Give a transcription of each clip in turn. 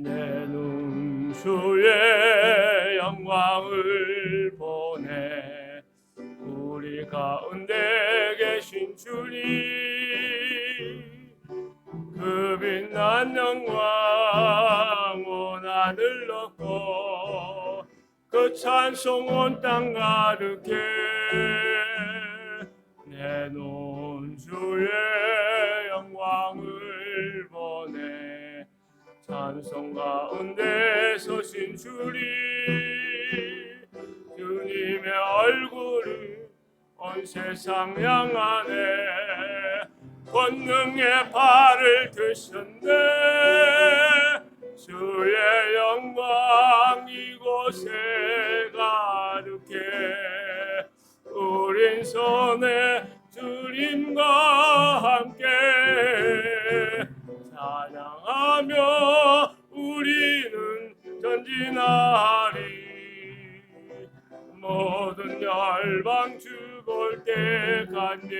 내 눈 주의 영광을 보내. 우리 가운데 계신 주님, 그 빛난 영광 온 하늘 높고 그 찬송 온 땅 가득해. 내 눈 주의 영광을 보내. 찬송 가운데 서신 주님, 주님의 얼굴을 온 세상 향하네. 권능의 발을 드셨네. 주의 영광 이곳에 가득해. 우린 손에 주님과 함께 찬양하며 우리는 전진하리. 모든 열방 죽을 때까지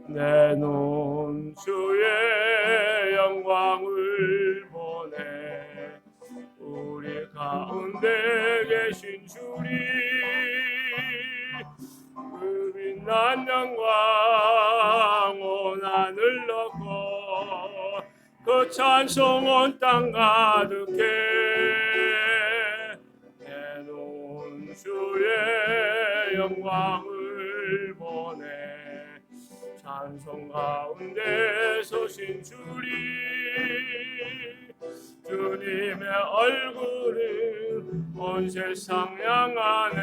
내 눈 주의 영광을 보내. 우리 가운데 계신 주님, 그 빛난 영광 온 하늘 높고 그 찬송 온 땅 가득해. 내 눈 주의 영광을 보내. 찬송 가운데 서신 주님, 주님의 얼굴은 온 세상 향하네.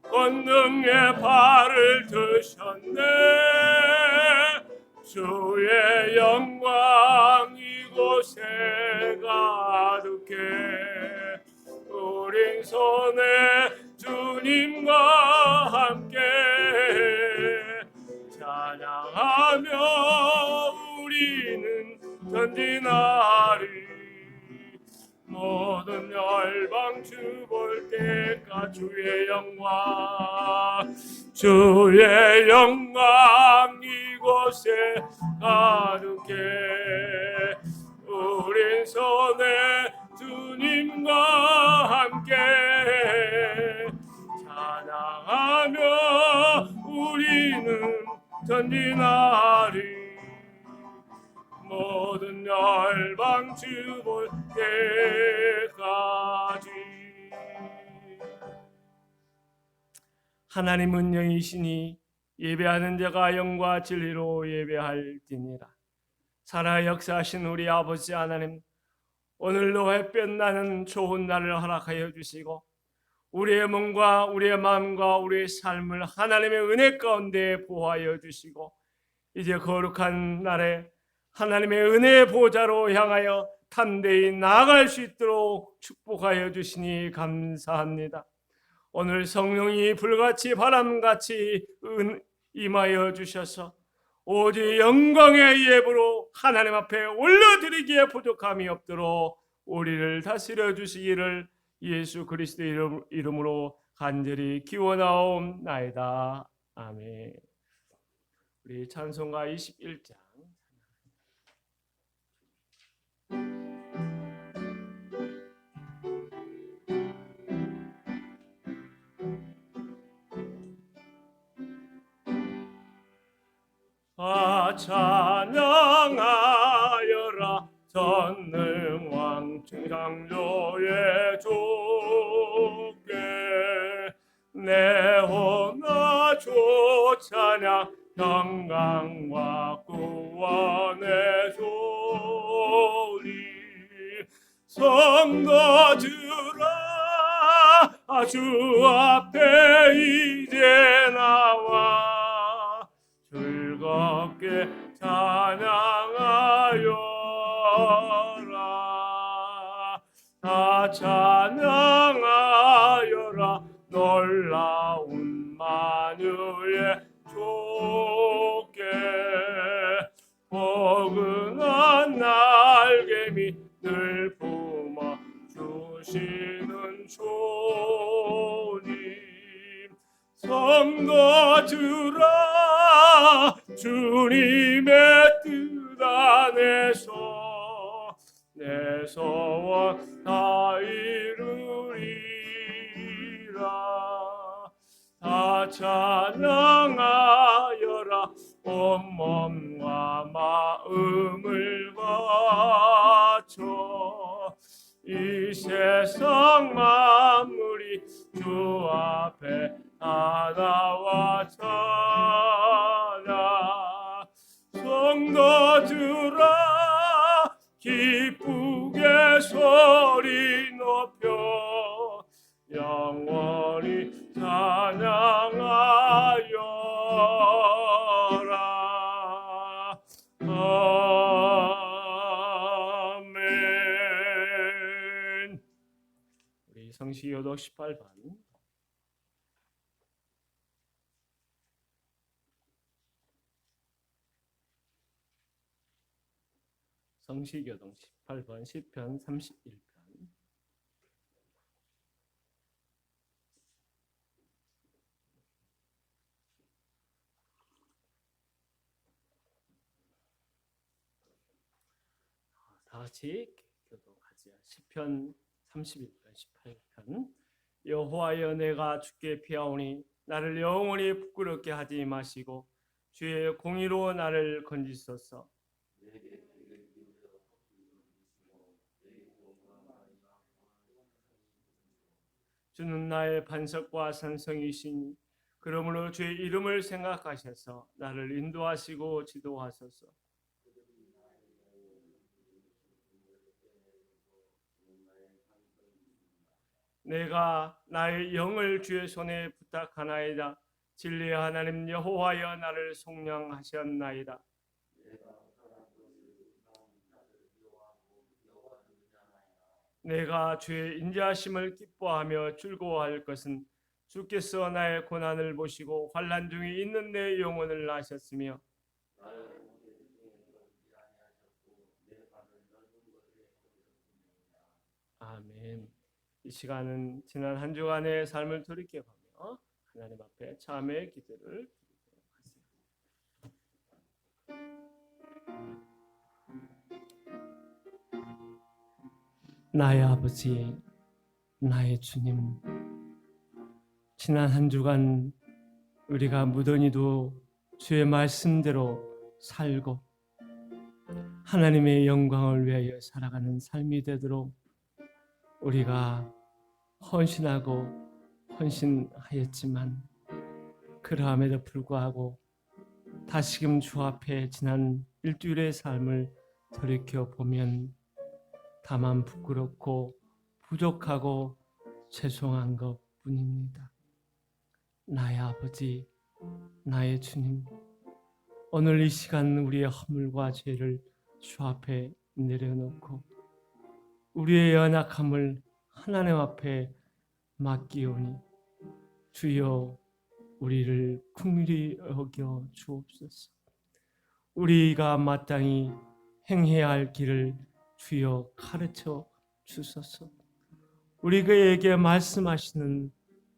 권능의 발을 드셨네. 주의 영광 이곳에 가득해. 우린 손에 주님과 함께 찬양하며 우리는 전진하리. 모든 열방 주 볼 때까 주의 영광, 주의 영광 이곳에 가득해. 우린 손에 주님과 함께 찬양하며 우리는 전진하리. 모든 열방 주 볼 때까지. 하나님은 영이시니 예배하는 자가 영과 진리로 예배할지니라. 살아 역사하신 우리 아버지 하나님, 오늘도 햇볕 나는 좋은 날을 허락하여 주시고 우리의 몸과 우리의 마음과 우리의 삶을 하나님의 은혜 가운데 보호하여 주시고 이제 거룩한 날에 하나님의 은혜의 보좌로 향하여 담대히 나아갈 수 있도록 축복하여 주시니 감사합니다. 오늘 성령이 불같이 바람같이 임하여 주셔서 오직 영광의 예배로 하나님 앞에 올려드리기에 부족함이 없도록 우리를 다스려 주시기를 예수 그리스도의 이름으로 간절히 기원하옵나이다. 아멘. 우리 찬송가 21장 찬양하여라 전능왕 창조의 주께. 내 혼나 주 찬양 영광과 구원의 소리. 성도들아 주 앞에 이제 나와 즐겁게 찬양하여라. 다 찬양하여라 놀라운 만유의 주께. 포근한 날개미 늘 품어 주시는 주님. 성도들아 주님의 뜻 안에서 소원 다 이루리라. 다 찬양하여라. 온 몸과 마음을 바쳐 이 세상 만물이 주 앞에 다 나와 찬양. 성도들아 기쁘게 소리 높여 영원히 찬양하여라. 아멘. 우리 성시교독 18반 성시교독 18번 시편 31편. 다 같이 교독하자. 시편 31편 18편. 여호와여 내가 주께 피하오니 나를 영원히 부끄럽게 하지 마시고 주의 공의로 나를 건지소서. 주는 나의 반석과 산성이시니 그러므로 주의 이름을 생각하셔서 나를 인도하시고 지도하소서. 내가 나의 영을 주의 손에 부탁하나이다. 진리의 하나님 여호와여 나를 속량하셨나이다. 내가 주의 인자하심을 기뻐하며 즐거워할 것은 주께서 나의 고난을 보시고 환난 중에 있는 내 영혼을 아셨으며 아멘. 이 시간은 지난 한 주간의 삶을 돌이켜보며 하나님 앞에 참회의 기도를 드리도록 하겠습니다. 나의 아버지, 나의 주님, 지난 한 주간 우리가 무던히도 주의 말씀대로 살고 하나님의 영광을 위하여 살아가는 삶이 되도록 우리가 헌신하였지만 그러함에도 불구하고 다시금 주 앞에 지난 일주일의 삶을 돌이켜보면 다만 부끄럽고 부족하고 죄송한 것뿐입니다. 나의 아버지, 나의 주님, 오늘 이 시간 우리의 허물과 죄를 주 앞에 내려놓고 우리의 연약함을 하나님 앞에 맡기오니 주여 우리를 긍휼히 여겨 주옵소서. 우리가 마땅히 행해야 할 길을 주여 가르쳐 주소서. 우리에게 말씀하시는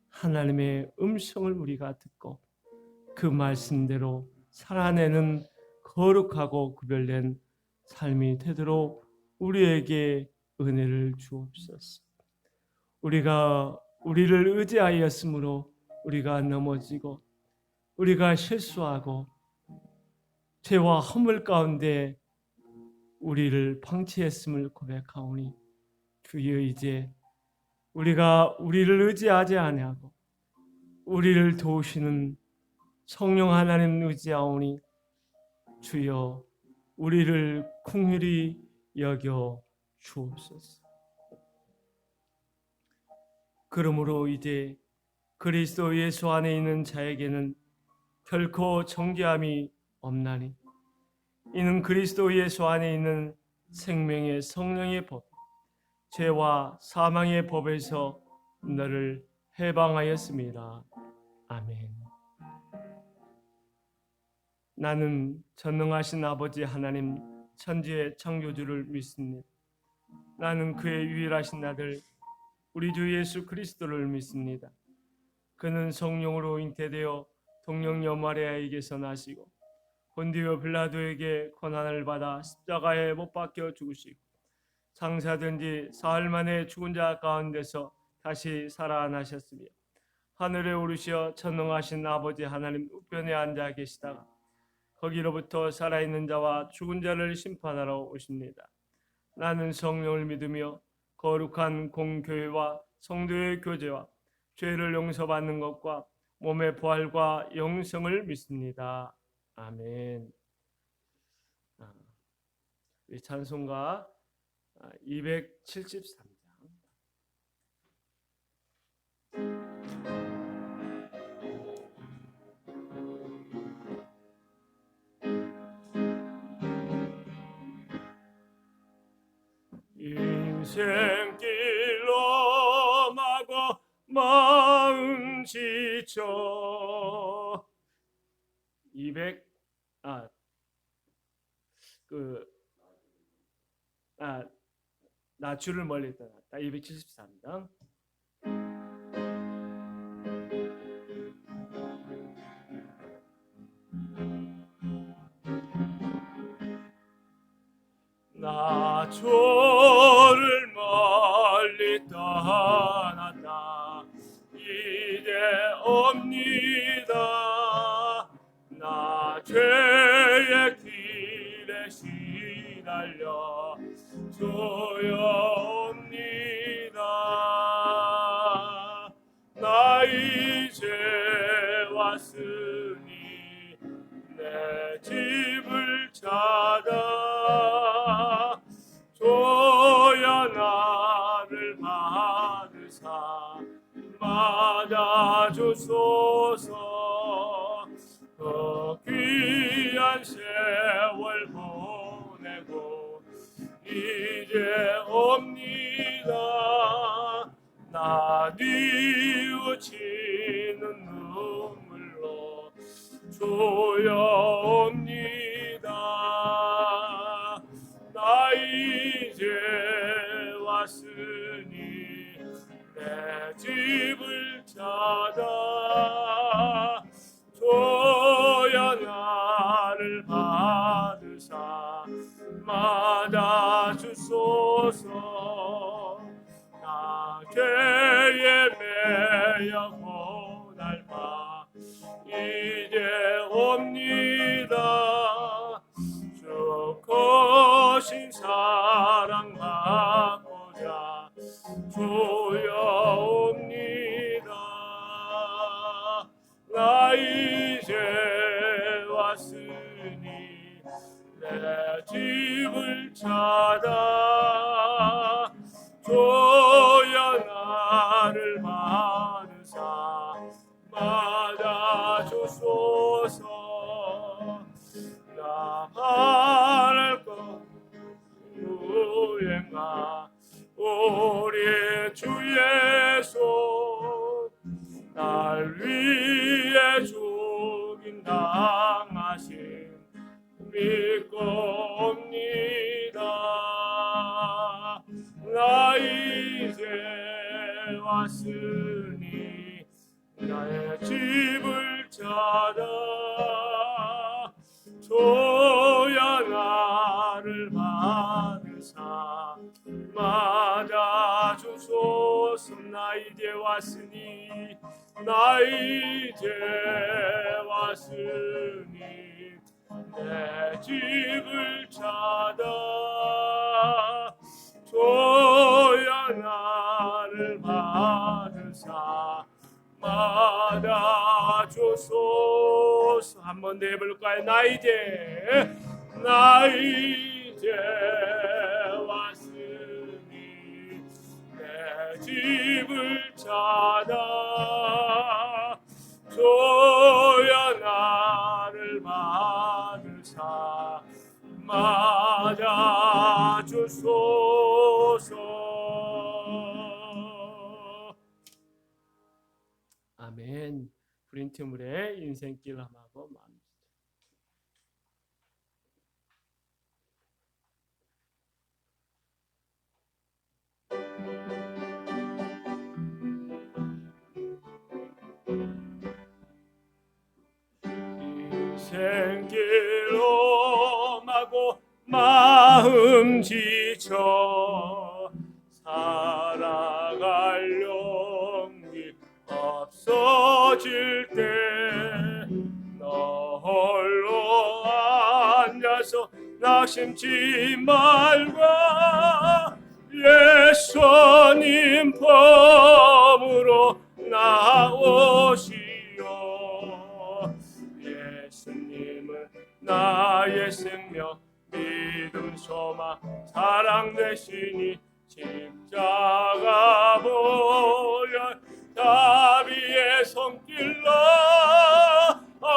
하나님의 음성을 우리가 듣고 그 말씀대로 살아내는 거룩하고 구별된 삶이 되도록 우리에게 은혜를 주옵소서. 우리가 우리를 의지하였으므로 우리가 넘어지고 우리가 실수하고 죄와 허물 가운데 우리를 방치했음을 고백하오니 주여 이제 우리가 우리를 의지하지 아니하고 우리를 도우시는 성령 하나님 의지하오니 주여 우리를 긍휼히 여겨 주옵소서. 그러므로 이제 그리스도 예수 안에 있는 자에게는 결코 정죄함이 없나니 이는 그리스도 예수 안에 있는 생명의 성령의 법, 죄와 사망의 법에서 너를 해방하였습니다. 아멘. 나는 전능하신 아버지 하나님 천지의 창조주를 믿습니다. 나는 그의 유일하신 아들 우리 주 예수 그리스도를 믿습니다. 그는 성령으로 잉태되어 동정녀 마리아에게서 나시고 본디오 빌라도에게 고난을 받아 십자가에 못 박혀 죽으시고 장사된 지 사흘 만에 죽은 자 가운데서 다시 살아나셨으며 하늘에 오르시어 전능하신 아버지 하나님 우편에 앉아 계시다가 거기로부터 살아있는 자와 죽은 자를 심판하러 오십니다. 나는 성령을 믿으며 거룩한 공교회와 성도의 교제와 죄를 용서받는 것과 몸의 부활과 영생을 믿습니다. 아멘. 우리 찬송가 273장. 인생길로 마고 마음 지쳐 200 나 주를 멀리 떠났다. 273장. 나 주를 멀리 떠났다. 이제 옵니다. 나 죄의 길에 시달려 조여옵니다. 나 이제 왔으니 내 집을 찾아 조여 나를 받으사 맞아주소서. 더 귀한 세월 보내고 이제 옵니다. 나 뉘우치는 눈물로 조여옵니다. 나 이제 왔으니 내 집을 찾아 조여 나를 받으사 맞아주소서. 나 죄에 매여 고달파 이제 옵니다. 주 거신 사랑 받고자 조여옵니다. 나 이제 왔으니 내 집을 찾아 조여 나를 받으사 맞아주소서. 나 바랄 것 누구인가 우리 주 예수 날 위해 죽임 당하신 믿고 옵니다. 나 이제 왔으니 나의 집을 찾아 조여 나를 받으사 맞아주소서. 나 이제 왔으니 나 이제 왔으니 내 집을 찾아 조여 나를 받으사 맞아주소서. 한번 더 해볼까요? 나 이제 왔으니 내 집을 찾아 조여 나를 받으사 맞아주소서. 아멘. 브린트물의 인생길 함하고 마음. 인생길로 마고 마음 지쳐 의심치 말과 예수님 품으로 나오시오. 예수님은 나의 생명 믿음 소망 사랑 되시니 십자가 보혈 다비의 손길로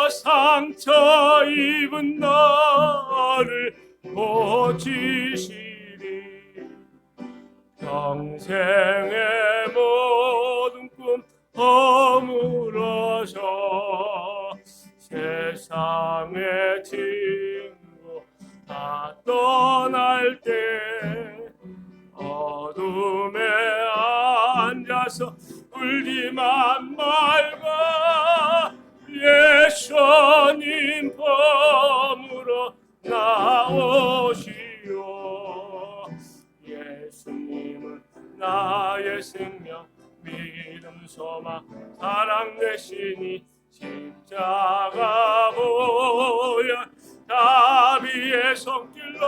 상처 입은 너를 고치시리. 평생의 모든 꿈 허물어서 세상의 친구 다 떠날 때 어둠에 앉아서 울지만 말고 예수님 품으로 나오시오. 예수님은 나의 생명 믿음 소망 사랑 되시니 십자가 보혈 다비의 손길로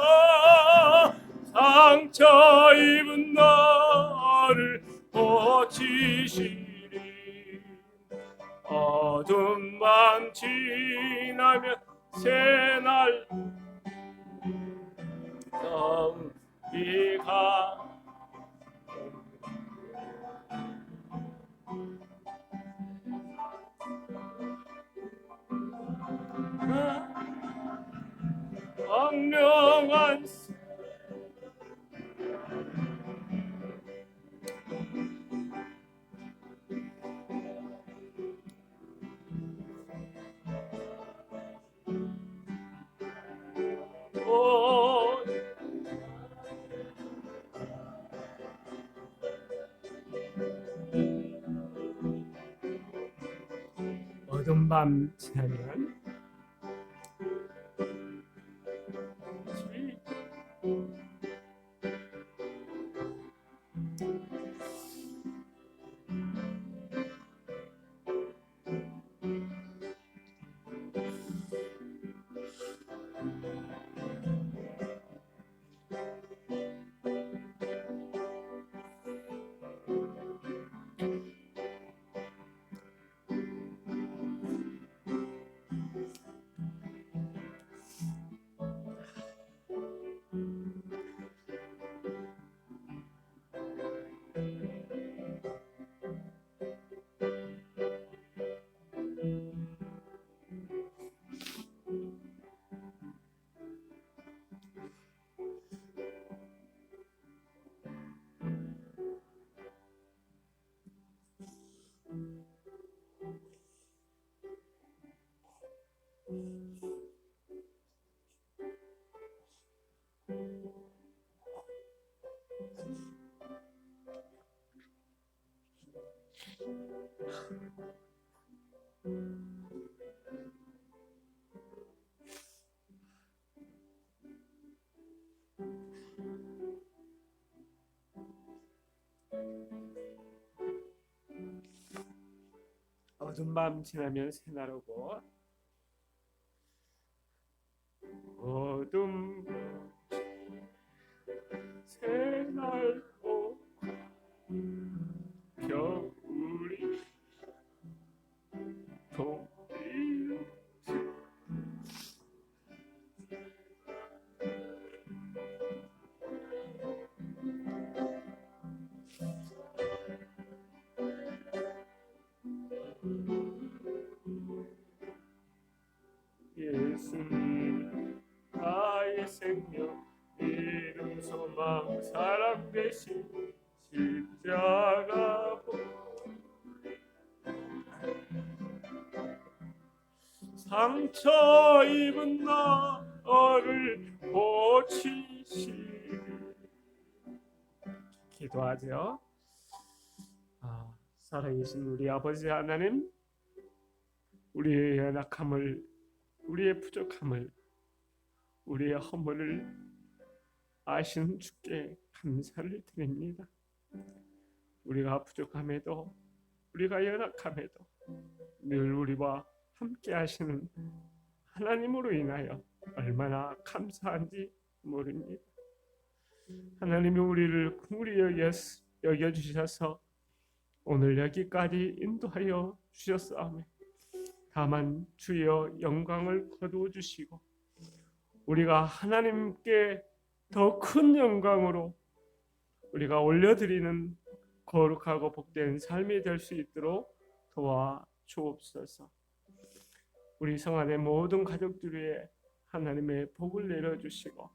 상처 입은 너를 고치시리. 어둠 밤 지나면 새날 비가 광명한 어두운 밤 지나면 어두운 밤 지나면 새날 오고 어둠 새날 오고 겨울이 봄이 예수님 나의 생명 믿음 소망 사랑 되신 십자가 상처 입은 나를 고치시리. 기도하죠. 살아계신 우리 아버지 하나님, 우리의 연약함을, 우리의 부족함을, 우리의 허물을 아시는 주께 감사를 드립니다. 우리가 부족함에도, 우리가 연약함에도 늘 우리와 함께 하시는 하나님으로 인하여 얼마나 감사한지 모릅니다. 하나님이 우리를 긍휼히 여겨주셔서 오늘 여기까지 인도하여 주셨사오며 다만 주여 영광을 거두어 주시고 우리가 하나님께 더 큰 영광으로 우리가 올려드리는 거룩하고 복된 삶이 될 수 있도록 도와주옵소서. 우리 성안의 모든 가족들 위해 하나님의 복을 내려주시고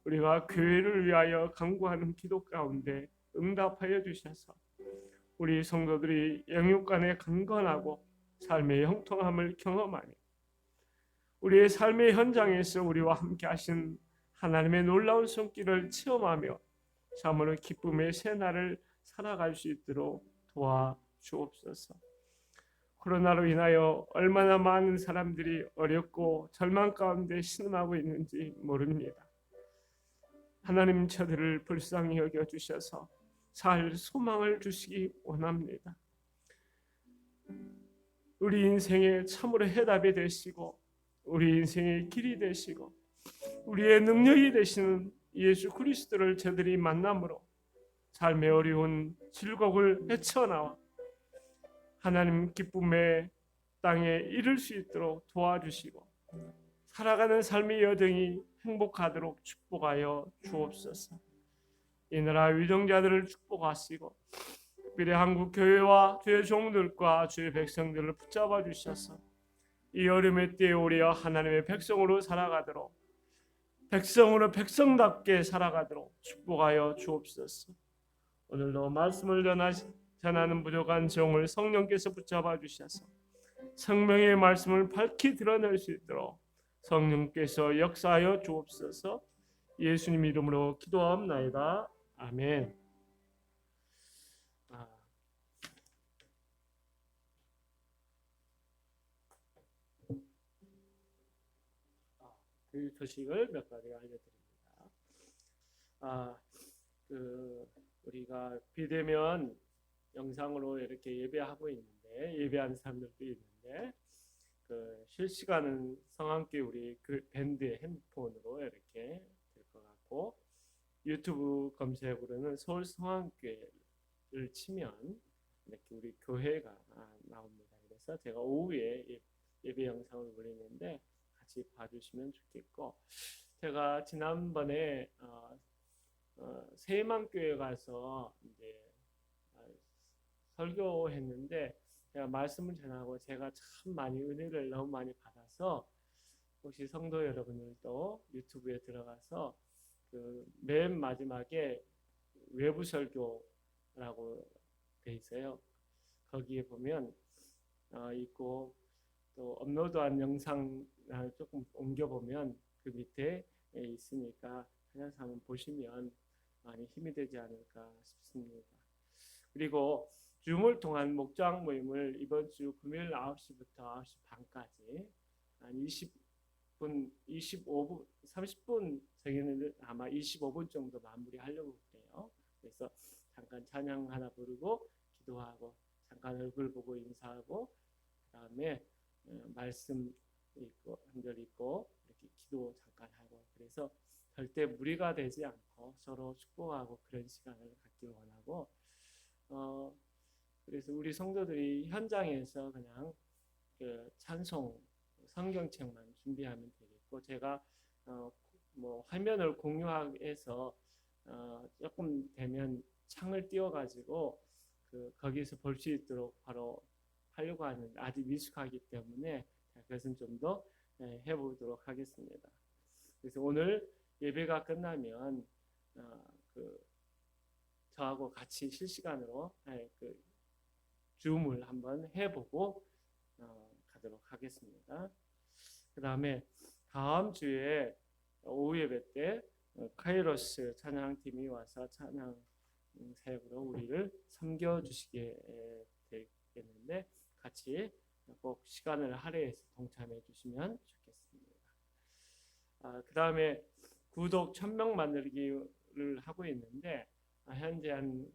우리가 교회를 위하여 간구하는 기도 가운데 응답하여 주셔서 우리 성도들이 영육간에 강건하고 삶의 형통함을 경험하니 우리의 삶의 현장에서 우리와 함께 하신 하나님의 놀라운 손길을 체험하며 참으로 기쁨의 새날을 살아갈 수 있도록 도와주옵소서. 코로나로 인하여 얼마나 많은 사람들이 어렵고 절망 가운데 신음하고 있는지 모릅니다. 하나님 저들을 불쌍히 여겨주셔서 살 소망을 주시기 원합니다. 우리 인생의 참으로 해답이 되시고 우리 인생의 길이 되시고 우리의 능력이 되시는 예수 그리스도를 저들이 만남으로 삶의 어려운 질곡을 헤쳐나와 하나님 기쁨의 땅에 이를 수 있도록 도와주시고 살아가는 삶의 여정이 행복하도록 축복하여 주옵소서. 이 나라 위정자들을 축복하시고 특별히 한국 교회와 주의 종들과 주의 백성들을 붙잡아 주셔서 이 어려움의 때에 우리와 하나님의 백성으로 살아가도록 백성으로 백성답게 살아가도록 축복하여 주옵소서. 오늘도 말씀을 전하는 부족한 종을 성령께서 붙잡아 주셔서 성령의 말씀을 밝히 드러낼 수 있도록 성령께서 역사하여 주옵소서. 예수님 이름으로 기도하옵나이다. 아멘. 그 소식을 몇 가지 알려드립니다. 우리가 비대면 영상으로 이렇게 예배하고 있는데 예배하는 사람들도 있는데 실시간은 성함께 우리 그 밴드의 핸드폰으로 이렇게 될 것 같고 유튜브 검색으로는 서울 성함교회를 치면 이렇게 우리 교회가 나옵니다. 그래서 제가 오후에 예배 영상을 올리는데 같이 봐주시면 좋겠고 제가 지난번에 세만교회 가서 이제 설교했는데 제가 말씀을 전하고 제가 참 많이 은혜를 너무 많이 받아서 혹시 성도 여러분들도 유튜브에 들어가서 맨 마지막에 외부 설교라고 돼 있어요. 거기에 보면 있고 또 업로드한 영상 조금 옮겨보면 그 밑에 있으니까 그냥 한번 보시면 많이 힘이 되지 않을까 싶습니다. 그리고 줌을 통한 목장 모임을 이번 주 금요일 9시부터 9시 반까지 한 20분, 25분, 30분 저희는 아마 25분 정도 마무리하려고 해요. 그래서 잠깐 찬양 하나 부르고 기도하고 잠깐 얼굴 보고 인사하고 그다음에 말씀 읽고 한절 읽고 이렇게 기도 잠깐 하고 그래서 절대 무리가 되지 않고 서로 축복하고 그런 시간을 갖기 원하고 그래서 우리 성도들이 현장에서 그냥 찬송 성경책만 준비하면 되겠고 제가 뭐 화면을 공유해서 조금 되면 창을 띄워가지고 거기서 볼 수 있도록 바로 하려고 하는데 아직 미숙하기 때문에 그것은 좀 더 해보도록 하겠습니다. 그래서 오늘 예배가 끝나면 저하고 같이 실시간으로 줌을 한번 해보고 가도록 하겠습니다. 그 다음에 다음 주에 오후 예배 때 카이로스 찬양팀이 와서 찬양 사역으로 우리를 섬겨주시게 되겠는데 같이 꼭 시간을 할애해서 동참해 주시면 좋겠습니다. 그 다음에 구독 1000명 만들기를 하고 있는데 현재 한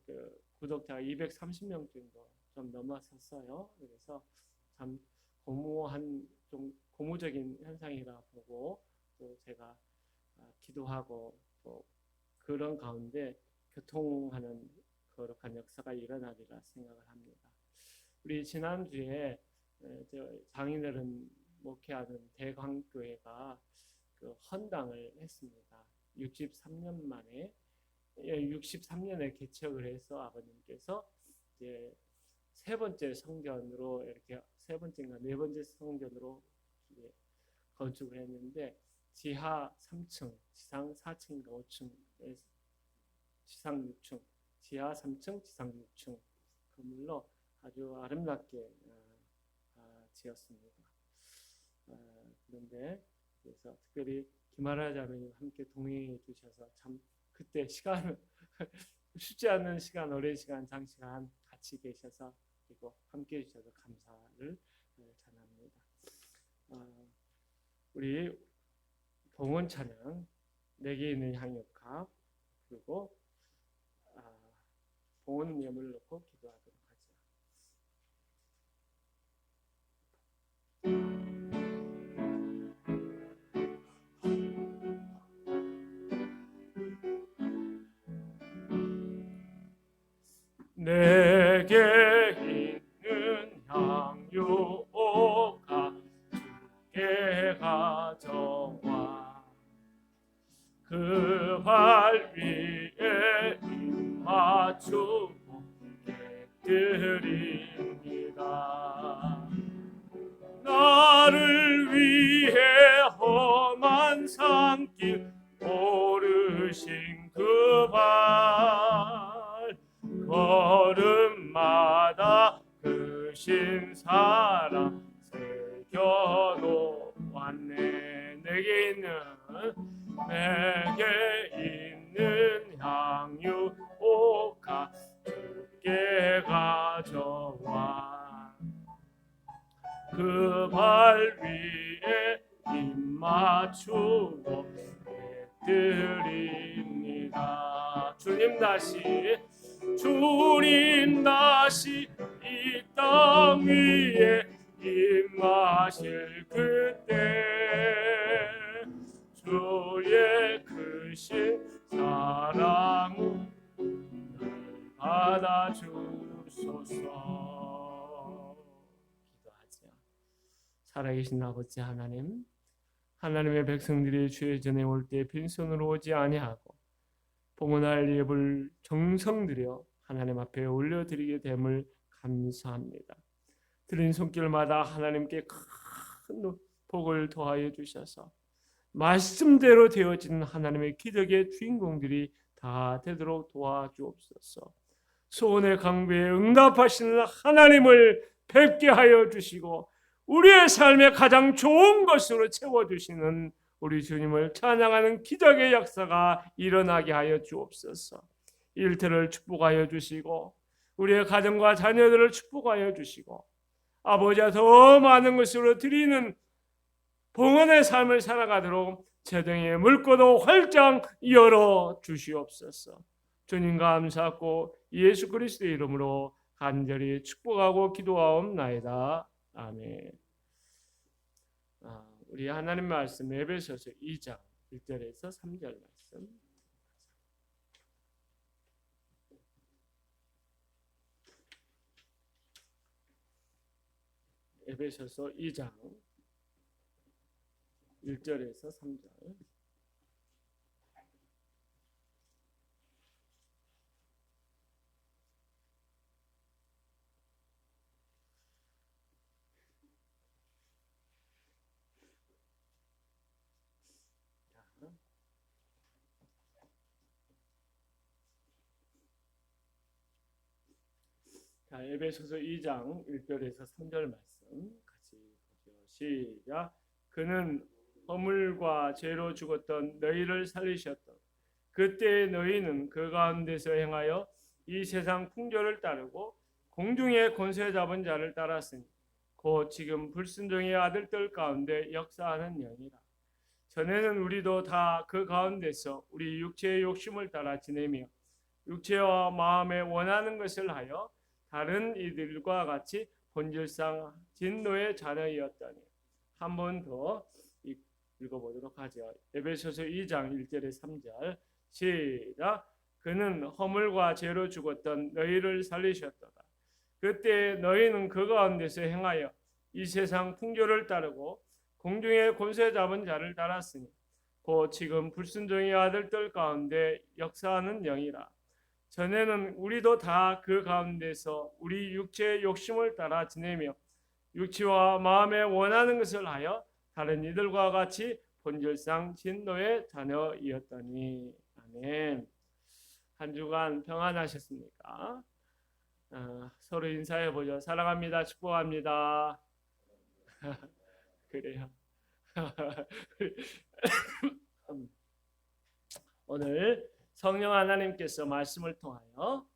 구독자가 230명 정도 좀 넘어섰어요. 그래서 참 좀 고무적인 현상이라 보고 또 제가 기도하고 또 그런 가운데 교통하는 거룩한 역사가 일어나리라 생각을 합니다. 우리 지난주에 장인어른 목회하는 대광교회가 그 헌당을 했습니다. 63년 만에 63년에 개척을 해서 아버님께서 이제 세 번째 성전으로 이렇게 세 번째인가 네 번째 성전으로 건축을 했는데 지하 3층, 지상 4층인가 5층, 지상 6층, 지하 3층, 지상 6층 건물로 아주 아름답게 지었습니다. 그런데 그래서 특별히 김하라 자매님 함께 동행해 주셔서 참 그때 시간 쉽지 않는 시간, 오랜 시간, 장시간 같이 계셔서 그리고 함께 해주셔서 감사를 전합니다. 우리 봉헌 찬양 내게 있는 향유값 그리고 봉헌 예물을 놓고 기도하도록 하죠. 내게 있는 향유가 주께 가져와 그 발 위에 입 맞추고 드립니다. 나를 위해 험한 산길 오르신 그 발 걸음마다 크신 사랑 새겨놓았네. 내게 있는 향유 오카 주께 가져와 그 발 위에 입 맞추고 드립니다. 주님 다시 이 땅 위에 임하실 그때 주의 크신 사랑을 받아주소서. 기도하자. 살아계신 아버지 하나님의 백성들이 주의 전에 올 때 빈손으로 오지 아니하고 봉헌할 예불 정성 들여 하나님 앞에 올려드리게 됨을 감사합니다. 드린 손길마다 하나님께 큰 복을 더하여 주셔서 말씀대로 되어지는 하나님의 기적의 주인공들이 다 되도록 도와주옵소서. 소원의 강구에 응답하시는 하나님을 뵙게 하여 주시고 우리의 삶에 가장 좋은 것으로 채워주시는 우리 주님을 찬양하는 기적의 역사가 일어나게 하여 주옵소서. 일터를 축복하여 주시고 우리의 가정과 자녀들을 축복하여 주시고 아버지와 더 많은 것으로 드리는 봉헌의 삶을 살아가도록 제등의 물꼬도 활짝 열어 주시옵소서. 주님 감사하고 예수 그리스도의 이름으로 간절히 축복하고 기도하옵나이다. 아멘. 우리 하나님 말씀 에베소서 2장 1절에서 3절 말씀. 에베소서 2장 1절에서 3절. 자, 에베소서 2장 1절에서 3절 말씀 같이 보죠. 시작. 그는 허물과 죄로 죽었던 너희를 살리셨던 그때 너희는 그 가운데서 행하여 이 세상 풍조를 따르고 공중의 권세 잡은 자를 따랐으니 곧 지금 불순종의 아들들 가운데 역사하는 영이라. 전에는 우리도 다 그 가운데서 우리 육체의 욕심을 따라 지내며 육체와 마음에 원하는 것을 하여 다른 이들과 같이 본질상 진노의 자녀이었더니 한 번 더 읽어보도록 하죠. 에베소서 2장 1절에 3절 시작. 그는 허물과 죄로 죽었던 너희를 살리셨도다. 그때 너희는 그 가운데서 행하여 이 세상 풍조를 따르고 공중의 권세 잡은 자를 따랐으니 곧 지금 불순종의 아들들 가운데 역사하는 영이라. 전에는 우리도 다 그 가운데서 우리 육체의 욕심을 따라 지내며 육체와 마음에 원하는 것을 하여 다른 이들과 같이 본질상 진노의 자녀이었더니. 아멘. 한 주간 평안하셨습니까? 서로 인사해 보죠. 사랑합니다. 축복합니다. 그래요. 오늘 성령 하나님께서 말씀을 통하여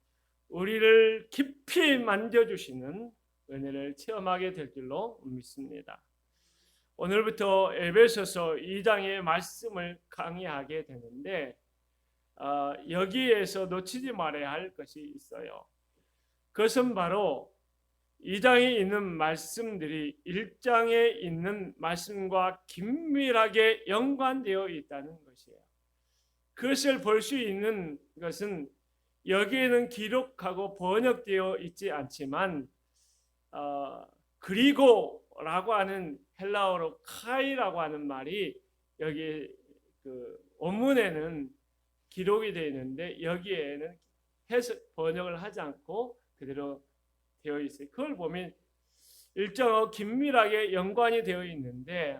우리를 깊이 만져주시는 은혜를 체험하게 될 줄로 믿습니다. 오늘부터 에베소서 2장의 말씀을 강의하게 되는데 여기에서 놓치지 말아야 할 것이 있어요. 그것은 바로 2장에 있는 말씀들이 1장에 있는 말씀과 긴밀하게 연관되어 있다는 것이에요. 그것을 볼 수 있는 것은 여기에는 기록하고 번역되어 있지 않지만 그리고라고 하는 헬라어로 카이라고 하는 말이 여기 그 원문에는 기록이 되어 있는데 여기에는 번역을 하지 않고 그대로 되어 있어요. 그걸 보면 일정하고 긴밀하게 연관이 되어 있는데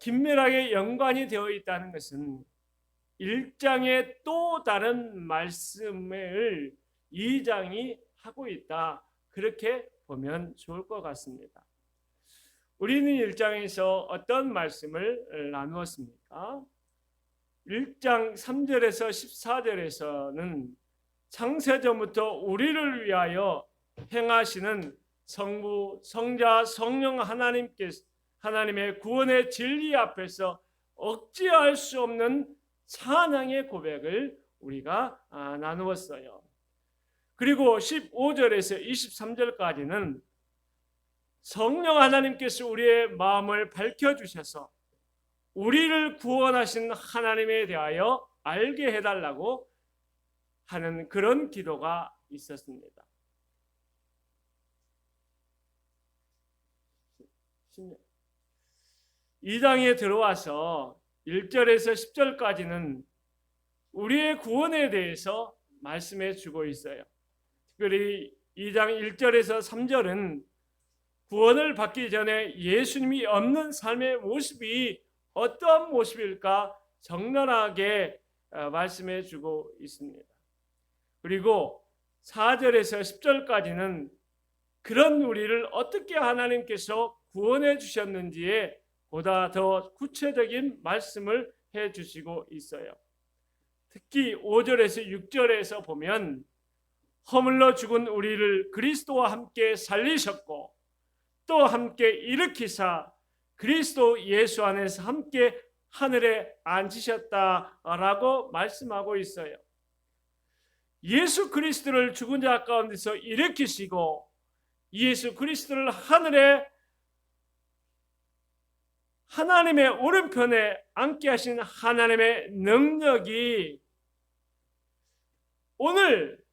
긴밀하게 연관이 되어 있다는 것은 1장의 또 다른 말씀을 2장이 하고 있다. 그렇게 보면 좋을 것 같습니다. 우리는 1장에서 어떤 말씀을 나누었습니까? 1장 3절에서 14절에서는 창세전부터 우리를 위하여 행하시는 성부, 성자, 성령 하나님의 구원의 진리 앞에서 억제할 수 없는 찬양의 고백을 우리가 나누었어요. 그리고 15절에서 23절까지는 성령 하나님께서 우리의 마음을 밝혀주셔서 우리를 구원하신 하나님에 대하여 알게 해달라고 하는 그런 기도가 있었습니다. 2장에 들어와서 1절에서 10절까지는 우리의 구원에 대해서 말씀해 주고 있어요. 특별히 2장 1절에서 3절은 구원을 받기 전에 예수님이 없는 삶의 모습이 어떠한 모습일까 적나라하게 말씀해 주고 있습니다. 그리고 4절에서 10절까지는 그런 우리를 어떻게 하나님께서 구원해 주셨는지에 보다 더 구체적인 말씀을 해 주시고 있어요. 특히 5절에서 6절에서 보면 허물러 죽은 우리를 그리스도와 함께 살리셨고 또 함께 일으키사 그리스도 예수 안에서 함께 하늘에 앉으셨다라고 말씀하고 있어요. 예수 그리스도를 죽은 자 가운데서 일으키시고 예수 그리스도를 하늘에 하나님의 오른편에 앉게 하신 하나님의 능력이 오늘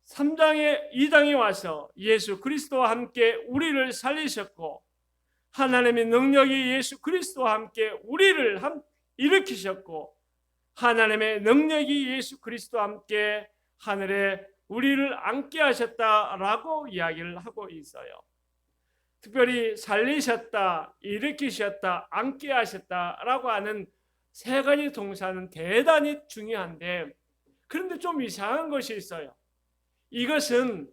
2장에 와서 예수 그리스도와 함께 우리를 살리셨고 하나님의 능력이 예수 그리스도와 함께 우리를 일으키셨고 하나님의 능력이 예수 그리스도와 함께 하늘에 우리를 앉게 하셨다라고 이야기를 하고 있어요. 특별히 살리셨다, 일으키셨다, 앉게 하셨다라고 하는 세 가지 동사는 대단히 중요한데 그런데 좀 이상한 것이 있어요. 이것은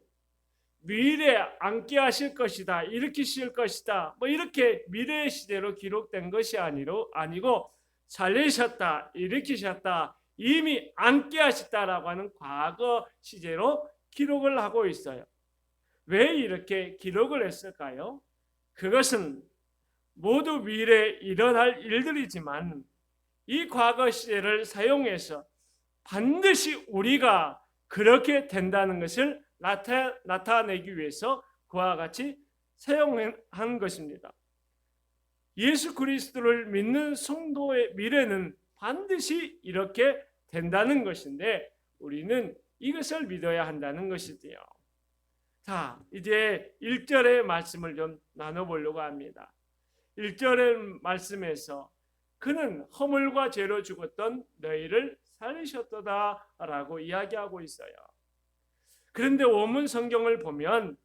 미래에 앉게 하실 것이다, 일으키실 것이다, 이렇게 미래의 시제로 기록된 것이 아니고 살리셨다, 일으키셨다, 이미 앉게 하셨다라고 하는 과거 시제로 기록을 하고 있어요. 왜 이렇게 기록을 했을까요? 그것은 모두 미래에 일어날 일들이지만 이 과거 시제를 사용해서 반드시 우리가 그렇게 된다는 것을 나타내기 위해서 그와 같이 사용한 것입니다. 예수 그리스도를 믿는 성도의 미래는 반드시 이렇게 된다는 것인데 우리는 이것을 믿어야 한다는 것이지요. 자, 이제 1절의 말씀을 좀 나눠보려고 합니다. 1절의 말씀에서 그는 허물과 죄로 죽었던 너희를 살리셨도다라고 이야기하고 있어요. 그런데 원문 성경을 보면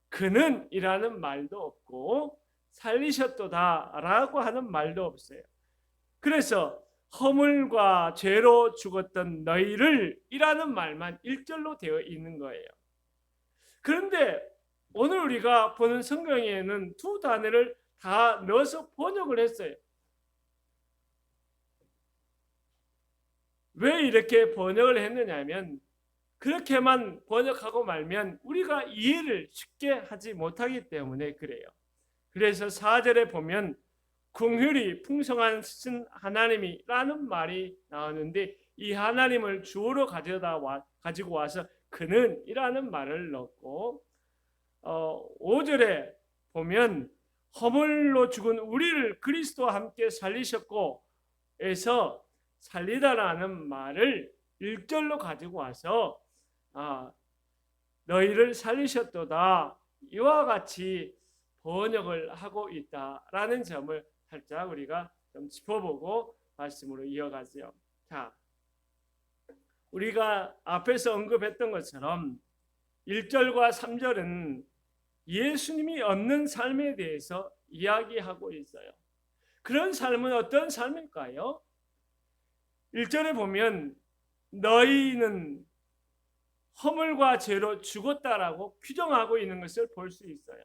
그는 이라는 말도 없고 살리셨도다라고 하는 말도 없어요. 그래서 허물과 죄로 죽었던 너희를 이라는 말만 1절로 되어 있는 거예요. 그런데 오늘 우리가 보는 성경에는 두 단어를 다 넣어서 번역을 했어요. 왜 이렇게 번역을 했느냐면 그렇게만 번역하고 말면 우리가 이해를 쉽게 하지 못하기 때문에 그래요. 그래서 4절에 보면 긍휼이 풍성하신 하나님이라는 말이 나오는데 이 하나님을 주어로 가지고 와서 그는 이라는 말을 넣고 5절에 보면 허물로 죽은 우리를 그리스도와 함께 살리셨고 에서 살리다라는 말을 1절로 가지고 와서 너희를 살리셨도다 이와 같이 번역을 하고 있다라는 점을 살짝 우리가 좀 짚어보고 말씀으로 이어가죠. 자, 우리가 앞에서 언급했던 것처럼 1절과 3절은 예수님이 없는 삶에 대해서 이야기하고 있어요. 그런 삶은 어떤 삶일까요? 1절에 보면 너희는 허물과 죄로 죽었다라고 규정하고 있는 것을 볼 수 있어요.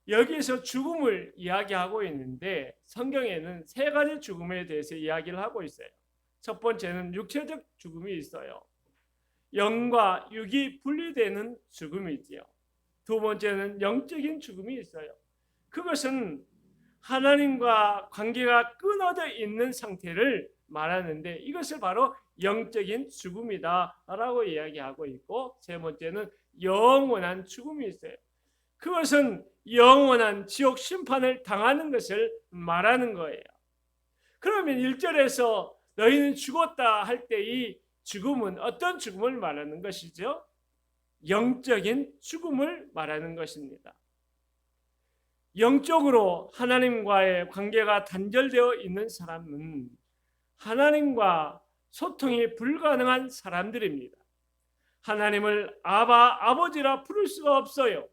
여기에서 죽음을 이야기하고 있는데 성경에는 세 가지 죽음에 대해서 이야기를 하고 있어요. 첫 번째는 육체적 죽음이 있어요. 영과 육이 분리되는 죽음이지요. 두 번째는 영적인 죽음이 있어요. 그것은 하나님과 관계가 끊어져 있는 상태를 말하는데 이것을 바로 영적인 죽음이다라고 이야기하고 있고 세 번째는 영원한 죽음이 있어요. 그것은 영원한 지옥 심판을 당하는 것을 말하는 거예요. 그러면 1절에서 너희는 죽었다 할 때 이 죽음은 어떤 죽음을 말하는 것이죠? 영적인 죽음을 말하는 것입니다. 영적으로 하나님과의 관계가 단절되어 있는 사람은 하나님과 소통이 불가능한 사람들입니다. 하나님을 아버지라 부를 수가 없어요.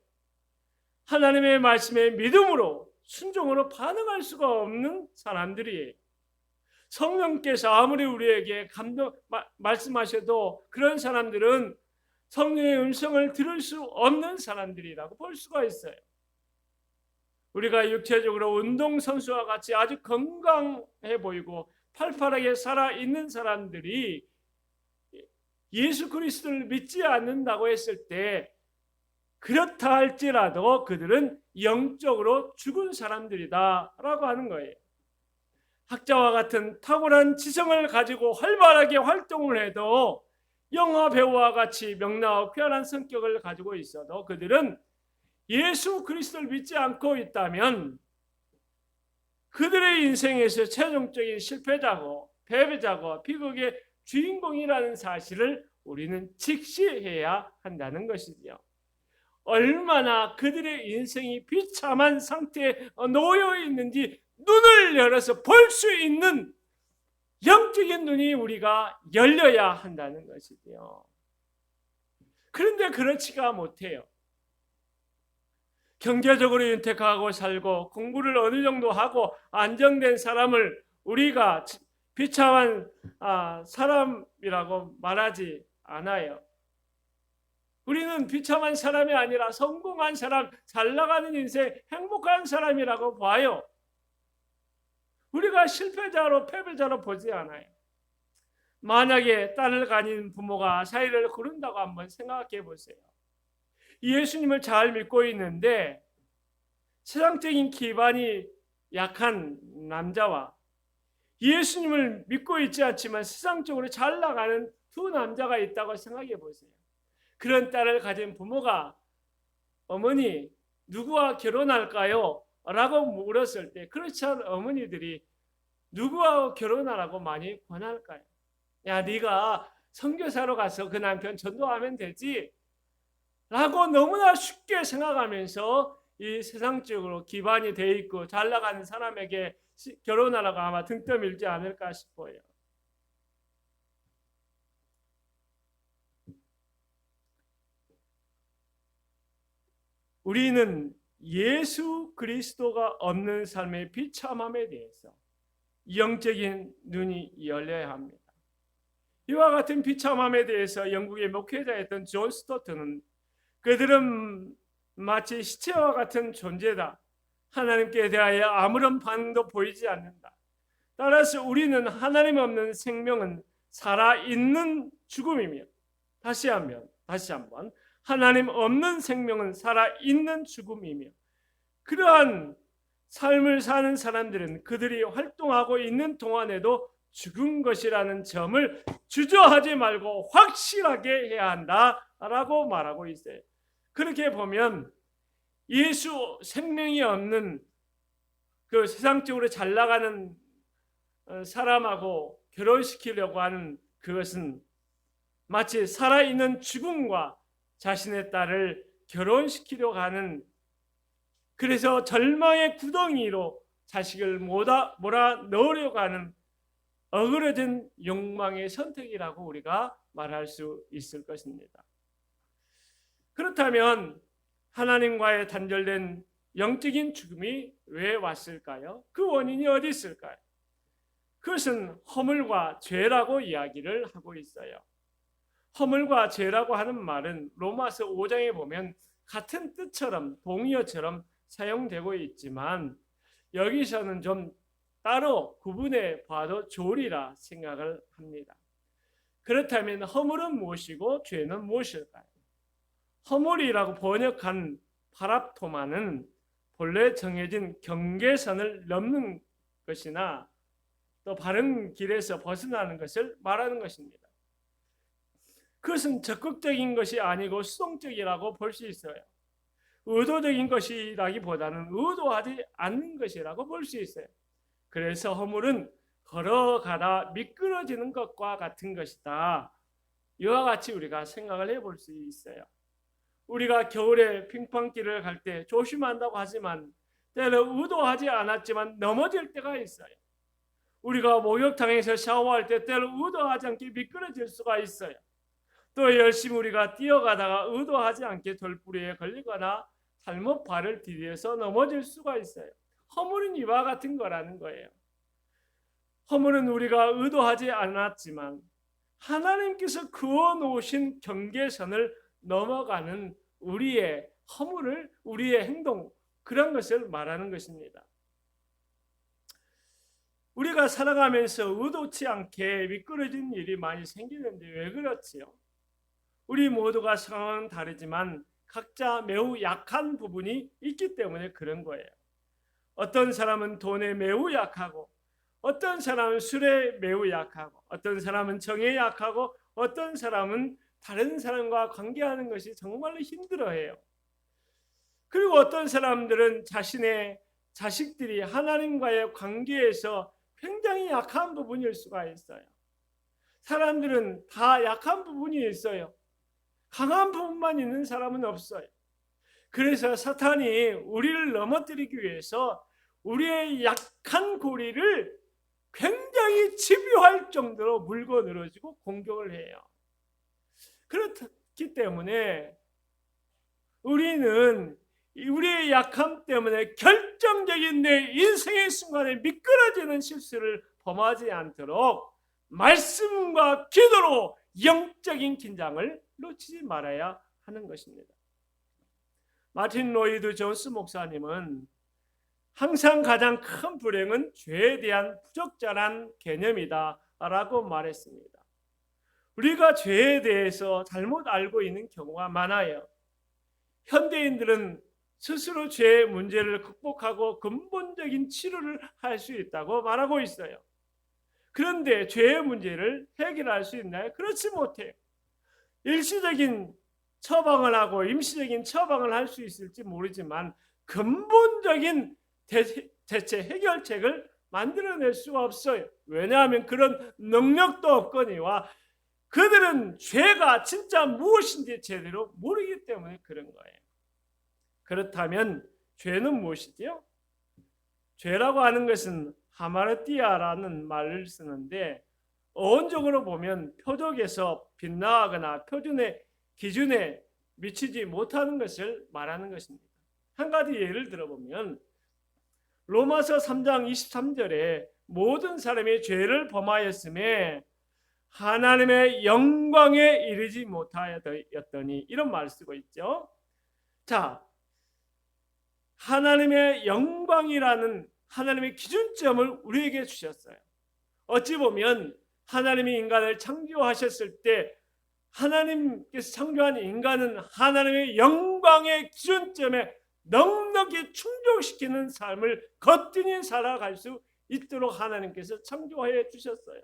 하나님의 말씀에 믿음으로 순종으로 반응할 수가 없는 사람들이에요. 성령께서 아무리 우리에게 말씀하셔도 그런 사람들은 성령의 음성을 들을 수 없는 사람들이라고 볼 수가 있어요. 우리가 육체적으로 운동선수와 같이 아주 건강해 보이고 팔팔하게 살아있는 사람들이 예수 그리스도를 믿지 않는다고 했을 때 그렇다 할지라도 그들은 영적으로 죽은 사람들이다라고 하는 거예요. 학자와 같은 탁월한 지성을 가지고 활발하게 활동을 해도 영화 배우와 같이 명랑하고 쾌활한 성격을 가지고 있어도 그들은 예수 그리스도를 믿지 않고 있다면 그들의 인생에서 최종적인 실패자고 패배자고 비극의 주인공이라는 사실을 우리는 직시해야 한다는 것이지요. 얼마나 그들의 인생이 비참한 상태에 놓여 있는지 눈을 열어서 볼 수 있는 영적인 눈이 우리가 열려야 한다는 것이지요. 그런데 그렇지가 못해요. 경제적으로 윤택하고 살고 공부를 어느 정도 하고 안정된 사람을 우리가 비참한 사람이라고 말하지 않아요. 우리는 비참한 사람이 아니라 성공한 사람, 잘 나가는 인생, 행복한 사람이라고 봐요. 우리가 실패자로 패배자로 보지 않아요. 만약에 딸을 가진 부모가 사이를 고른다고 한번 생각해 보세요. 예수님을 잘 믿고 있는데 세상적인 기반이 약한 남자와 예수님을 믿고 있지 않지만 세상적으로 잘 나가는 두 남자가 있다고 생각해 보세요. 그런 딸을 가진 부모가 어머니 누구와 결혼할까요? 라고 물었을 때 그렇지 않은 어머니들이 누구하고 결혼하라고 많이 권할까요? 야, 네가 선교사로 가서 그 남편 전도하면 되지 라고 너무나 쉽게 생각하면서 이 세상적으로 기반이 돼 있고 잘 나가는 사람에게 결혼하라고 아마 등 떠밀지 않을까 싶어요. 우리는 예수 그리스도가 없는 삶의 비참함에 대해서 영적인 눈이 열려야 합니다. 이와 같은 비참함에 대해서 영국의 목회자였던 존 스토트는 그들은 마치 시체와 같은 존재다. 하나님께 대하여 아무런 반응도 보이지 않는다. 따라서 우리는 하나님 없는 생명은 살아있는 죽음이며 다시 한번 하나님 없는 생명은 살아있는 죽음이며 그러한 삶을 사는 사람들은 그들이 활동하고 있는 동안에도 죽은 것이라는 점을 주저하지 말고 확실하게 해야 한다라고 말하고 있어요. 그렇게 보면 예수 생명이 없는 그 세상적으로 잘 나가는 사람하고 결혼시키려고 하는 그것은 마치 살아있는 죽음과 자신의 딸을 결혼시키려고 하는, 그래서 절망의 구덩이로 자식을 몰아 넣으려고 하는 어그러진 욕망의 선택이라고 우리가 말할 수 있을 것입니다. 그렇다면 하나님과의 단절된 영적인 죽음이 왜 왔을까요? 그 원인이 어디 있을까요? 그것은 허물과 죄라고 이야기를 하고 있어요. 허물과 죄라고 하는 말은 로마서 5장에 보면 같은 뜻처럼 동의어처럼 사용되고 있지만 여기서는 좀 따로 구분해 봐도 좋으리라 생각을 합니다. 그렇다면 허물은 무엇이고 죄는 무엇일까요? 허물이라고 번역한 파랍토마는 본래 정해진 경계선을 넘는 것이나 또 바른 길에서 벗어나는 것을 말하는 것입니다. 그것은 적극적인 것이 아니고 수동적이라고 볼 수 있어요. 의도적인 것이라기보다는 의도하지 않는 것이라고 볼 수 있어요. 그래서 허물은 걸어가다 미끄러지는 것과 같은 것이다. 이와 같이 우리가 생각을 해볼 수 있어요. 우리가 겨울에 핑퐁길을 갈 때 조심한다고 하지만 때로 의도하지 않았지만 넘어질 때가 있어요. 우리가 목욕탕에서 샤워할 때 때로 의도하지 않게 미끄러질 수가 있어요. 또 열심히 우리가 뛰어가다가 의도하지 않게 돌부리에 걸리거나 잘못 발을 디뎌서 넘어질 수가 있어요. 허물은 이와 같은 거라는 거예요. 허물은 우리가 의도하지 않았지만 하나님께서 그어 놓으신 경계선을 넘어가는 우리의 허물을, 우리의 행동, 그런 것을 말하는 것입니다. 우리가 살아가면서 의도치 않게 미끄러진 일이 많이 생기는데 왜 그렇지요? 우리 모두가 상황은 다르지만 각자 매우 약한 부분이 있기 때문에 그런 거예요. 어떤 사람은 돈에 매우 약하고, 어떤 사람은 술에 매우 약하고, 어떤 사람은 정에 약하고, 어떤 사람은 다른 사람과 관계하는 것이 정말로 힘들어해요. 그리고 어떤 사람들은 자신의 자식들이 하나님과의 관계에서 굉장히 약한 부분일 수가 있어요. 사람들은 다 약한 부분이 있어요. 강한 부분만 있는 사람은 없어요. 그래서 사탄이 우리를 넘어뜨리기 위해서 우리의 약한 고리를 굉장히 집요할 정도로 물고 늘어지고 공격을 해요. 그렇기 때문에 우리는 우리의 약함 때문에 결정적인 내 인생의 순간에 미끄러지는 실수를 범하지 않도록 말씀과 기도로 영적인 긴장을 놓치지 말아야 하는 것입니다. 마틴 로이드 존스 목사님은 항상 가장 큰 불행은 죄에 대한 부적절한 개념이다 라고 말했습니다. 우리가 죄에 대해서 잘못 알고 있는 경우가 많아요. 현대인들은 스스로 죄의 문제를 극복하고 근본적인 치료를 할 수 있다고 말하고 있어요. 그런데 죄의 문제를 해결할 수 있나요? 그렇지 못해요. 일시적인 처방을 하고 임시적인 처방을 할 수 있을지 모르지만 근본적인 대체 해결책을 만들어낼 수가 없어요. 왜냐하면 그런 능력도 없거니와 그들은 죄가 진짜 무엇인지 제대로 모르기 때문에 그런 거예요. 그렇다면 죄는 무엇이지요? 죄라고 하는 것은 하마르티아라는 말을 쓰는데 어원적으로 보면 표적에서 빗나가거나 표준의 기준에 미치지 못하는 것을 말하는 것입니다. 한 가지 예를 들어보면 로마서 3장 23절에 모든 사람이 죄를 범하였음에 하나님의 영광에 이르지 못하였더니 이런 말을 쓰고 있죠. 자, 하나님의 영광이라는 하나님의 기준점을 우리에게 주셨어요. 어찌 보면 하나님이 인간을 창조하셨을 때 하나님께서 창조한 인간은 하나님의 영광의 기준점에 넉넉히 충족시키는 삶을 거뜬히 살아갈 수 있도록 하나님께서 창조해 주셨어요.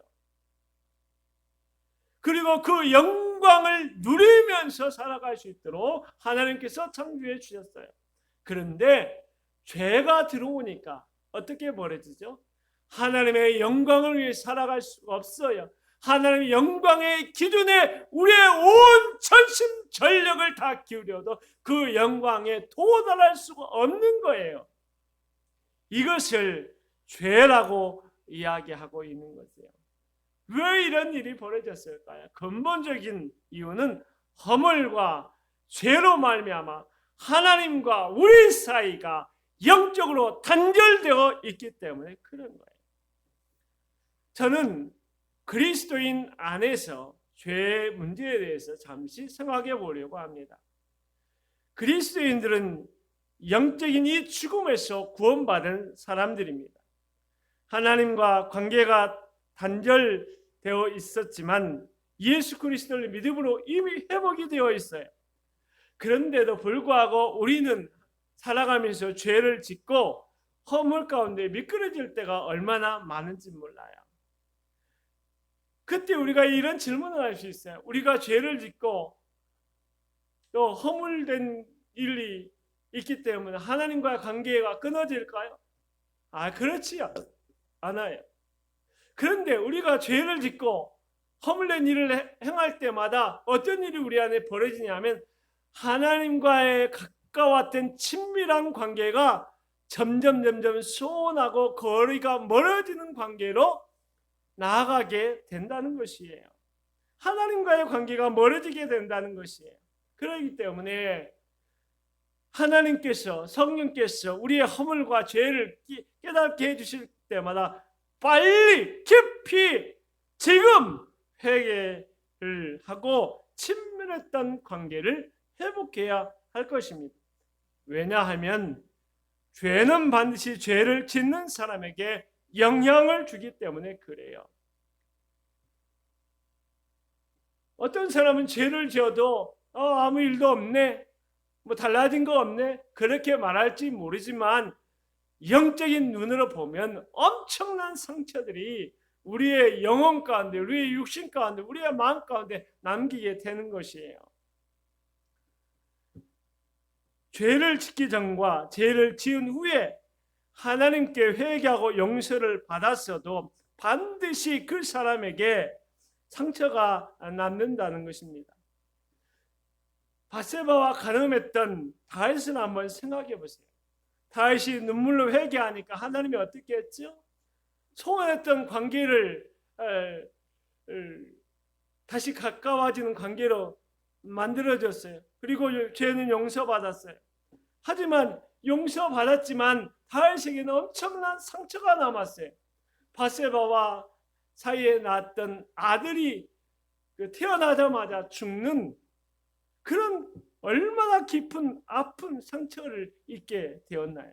그리고 그 영광을 누리면서 살아갈 수 있도록 하나님께서 창조해 주셨어요. 그런데 죄가 들어오니까 어떻게 벌어지죠? 하나님의 영광을 위해 살아갈 수가 없어요. 하나님의 영광의 기준에 우리의 온 전심 전력을 다 기울여도 그 영광에 도달할 수가 없는 거예요. 이것을 죄라고 이야기하고 있는 거죠. 왜 이런 일이 벌어졌을까요? 근본적인 이유는 허물과 죄로 말미암아 하나님과 우리 사이가 영적으로 단절되어 있기 때문에 그런 거예요. 저는 그리스도인 안에서 죄의 문제에 대해서 잠시 생각해 보려고 합니다. 그리스도인들은 영적인 이 죽음에서 구원받은 사람들입니다. 하나님과 관계가 단절되어 있었지만 예수 그리스도를 믿음으로 이미 회복이 되어 있어요. 그런데도 불구하고 우리는 살아가면서 죄를 짓고 허물 가운데 미끄러질 때가 얼마나 많은지 몰라요. 그때 우리가 이런 질문을 할 수 있어요. 우리가 죄를 짓고 또 허물된 일이 있기 때문에 하나님과의 관계가 끊어질까요? 그렇지 않아요. 그런데 우리가 죄를 짓고 허물된 일을 행할 때마다 어떤 일이 우리 안에 벌어지냐면 하나님과의 가까웠던 친밀한 관계가 점점 소원하고 거리가 멀어지는 관계로 나아가게 된다는 것이에요. 하나님과의 관계가 멀어지게 된다는 것이에요. 그렇기 때문에 하나님께서 성령께서 우리의 허물과 죄를 깨닫게 해주실 때마다 빨리 깊이 지금 회개를 하고 친밀했던 관계를 회복해야 할 것입니다. 왜냐하면 죄는 반드시 죄를 짓는 사람에게 영향을 주기 때문에 그래요. 어떤 사람은 죄를 지어도 아무 일도 없네, 달라진 거 없네 그렇게 말할지 모르지만 영적인 눈으로 보면 엄청난 상처들이 우리의 영혼 가운데, 우리의 육신 가운데, 우리의 마음 가운데 남기게 되는 것이에요. 죄를 짓기 전과 죄를 지은 후에 하나님께 회개하고 용서를 받았어도 반드시 그 사람에게 상처가 남는다는 것입니다. 밧세바와 간음했던 다윗은 한번 생각해 보세요. 다윗이 눈물로 회개하니까 하나님이 어떻게 했죠? 소원했던 관계를 다시 가까워지는 관계로 만들어졌어요. 그리고 죄는 용서받았어요. 하지만 용서받았지만 다윗에게는 엄청난 상처가 남았어요. 밧세바와 사이에 낳았던 아들이 태어나자마자 죽는 그런 얼마나 깊은 아픈 상처를 입게 되었나요?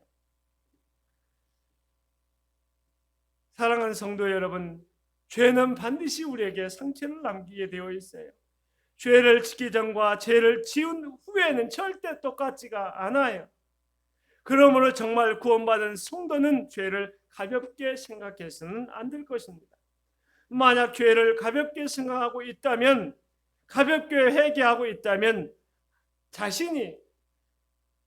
사랑하는 성도 여러분, 죄는 반드시 우리에게 상처를 남기게 되어 있어요. 죄를 짓기 전과 죄를 지은 후에는 절대 똑같지가 않아요. 그러므로 정말 구원받은 성도는 죄를 가볍게 생각해서는 안 될 것입니다. 만약 죄를 가볍게 생각하고 있다면, 가볍게 회개하고 있다면 자신이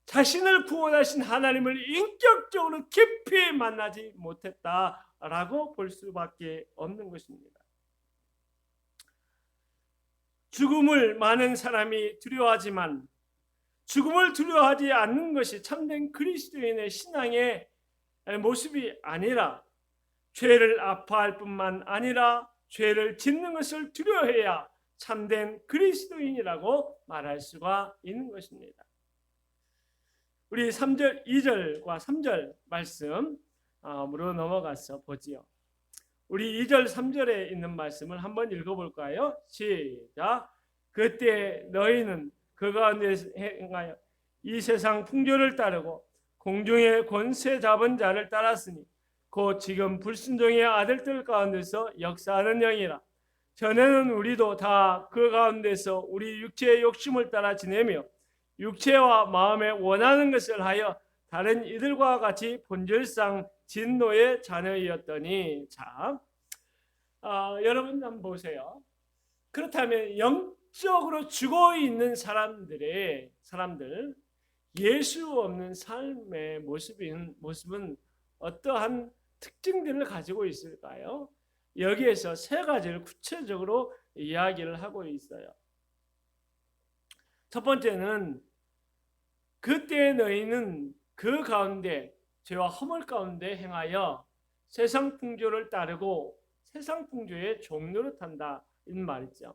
자신을 구원하신 하나님을 인격적으로 깊이 만나지 못했다라고 볼 수밖에 없는 것입니다. 죽음을 많은 사람이 두려워하지만 죽음을 두려워하지 않는 것이 참된 그리스도인의 신앙의 모습이 아니라, 죄를 아파할 뿐만 아니라 죄를 짓는 것을 두려워해야 참된 그리스도인이라고 말할 수가 있는 것입니다. 우리 3절, 2절과 3절 말씀으로 넘어가서 보지요. 우리 2절, 3절에 있는 말씀을 한번 읽어볼까요? 시작. 그때 너희는 그 가운데서 행하여 이 세상 풍조를 따르고 공중의 권세 잡은 자를 따랐으니 곧 지금 불순종의 아들들 가운데서 역사하는 영이라. 전에는 우리도 다 그 가운데서 우리 육체의 욕심을 따라 지내며 육체와 마음에 원하는 것을 하여 다른 이들과 같이 본질상 진노의 자녀이었더니. 자, 여러분 한번 보세요. 그렇다면 영적으로 죽어 있는 사람들, 예수 없는 삶의 모습은 어떠한 특징들을 가지고 있을까요? 여기에서 세 가지를 구체적으로 이야기를 하고 있어요. 첫 번째는 그때 너희는 그 가운데 죄와 허물 가운데 행하여 세상 풍조를 따르고 세상 풍조의 종노릇한다, 이 말이죠.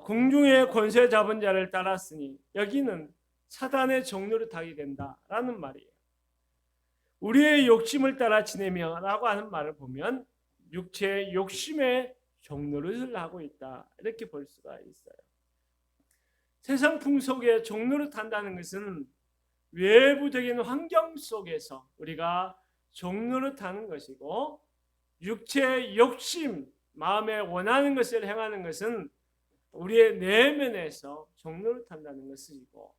공중의 권세 잡은 자를 따랐으니 여기는 사단의 종노릇하게 된다라는 말이에요. 우리의 욕심을 따라 지내며 라고 하는 말을 보면 육체의 욕심의 종노릇을 하고 있다, 이렇게 볼 수가 있어요. 세상 풍속에 종노릇한다는 것은 외부적인 환경 속에서 우리가 종노릇하는 것이고, 육체의 욕심, 마음에 원하는 것을 행하는 것은 우리의 내면에서 종노릇한다는 것이고,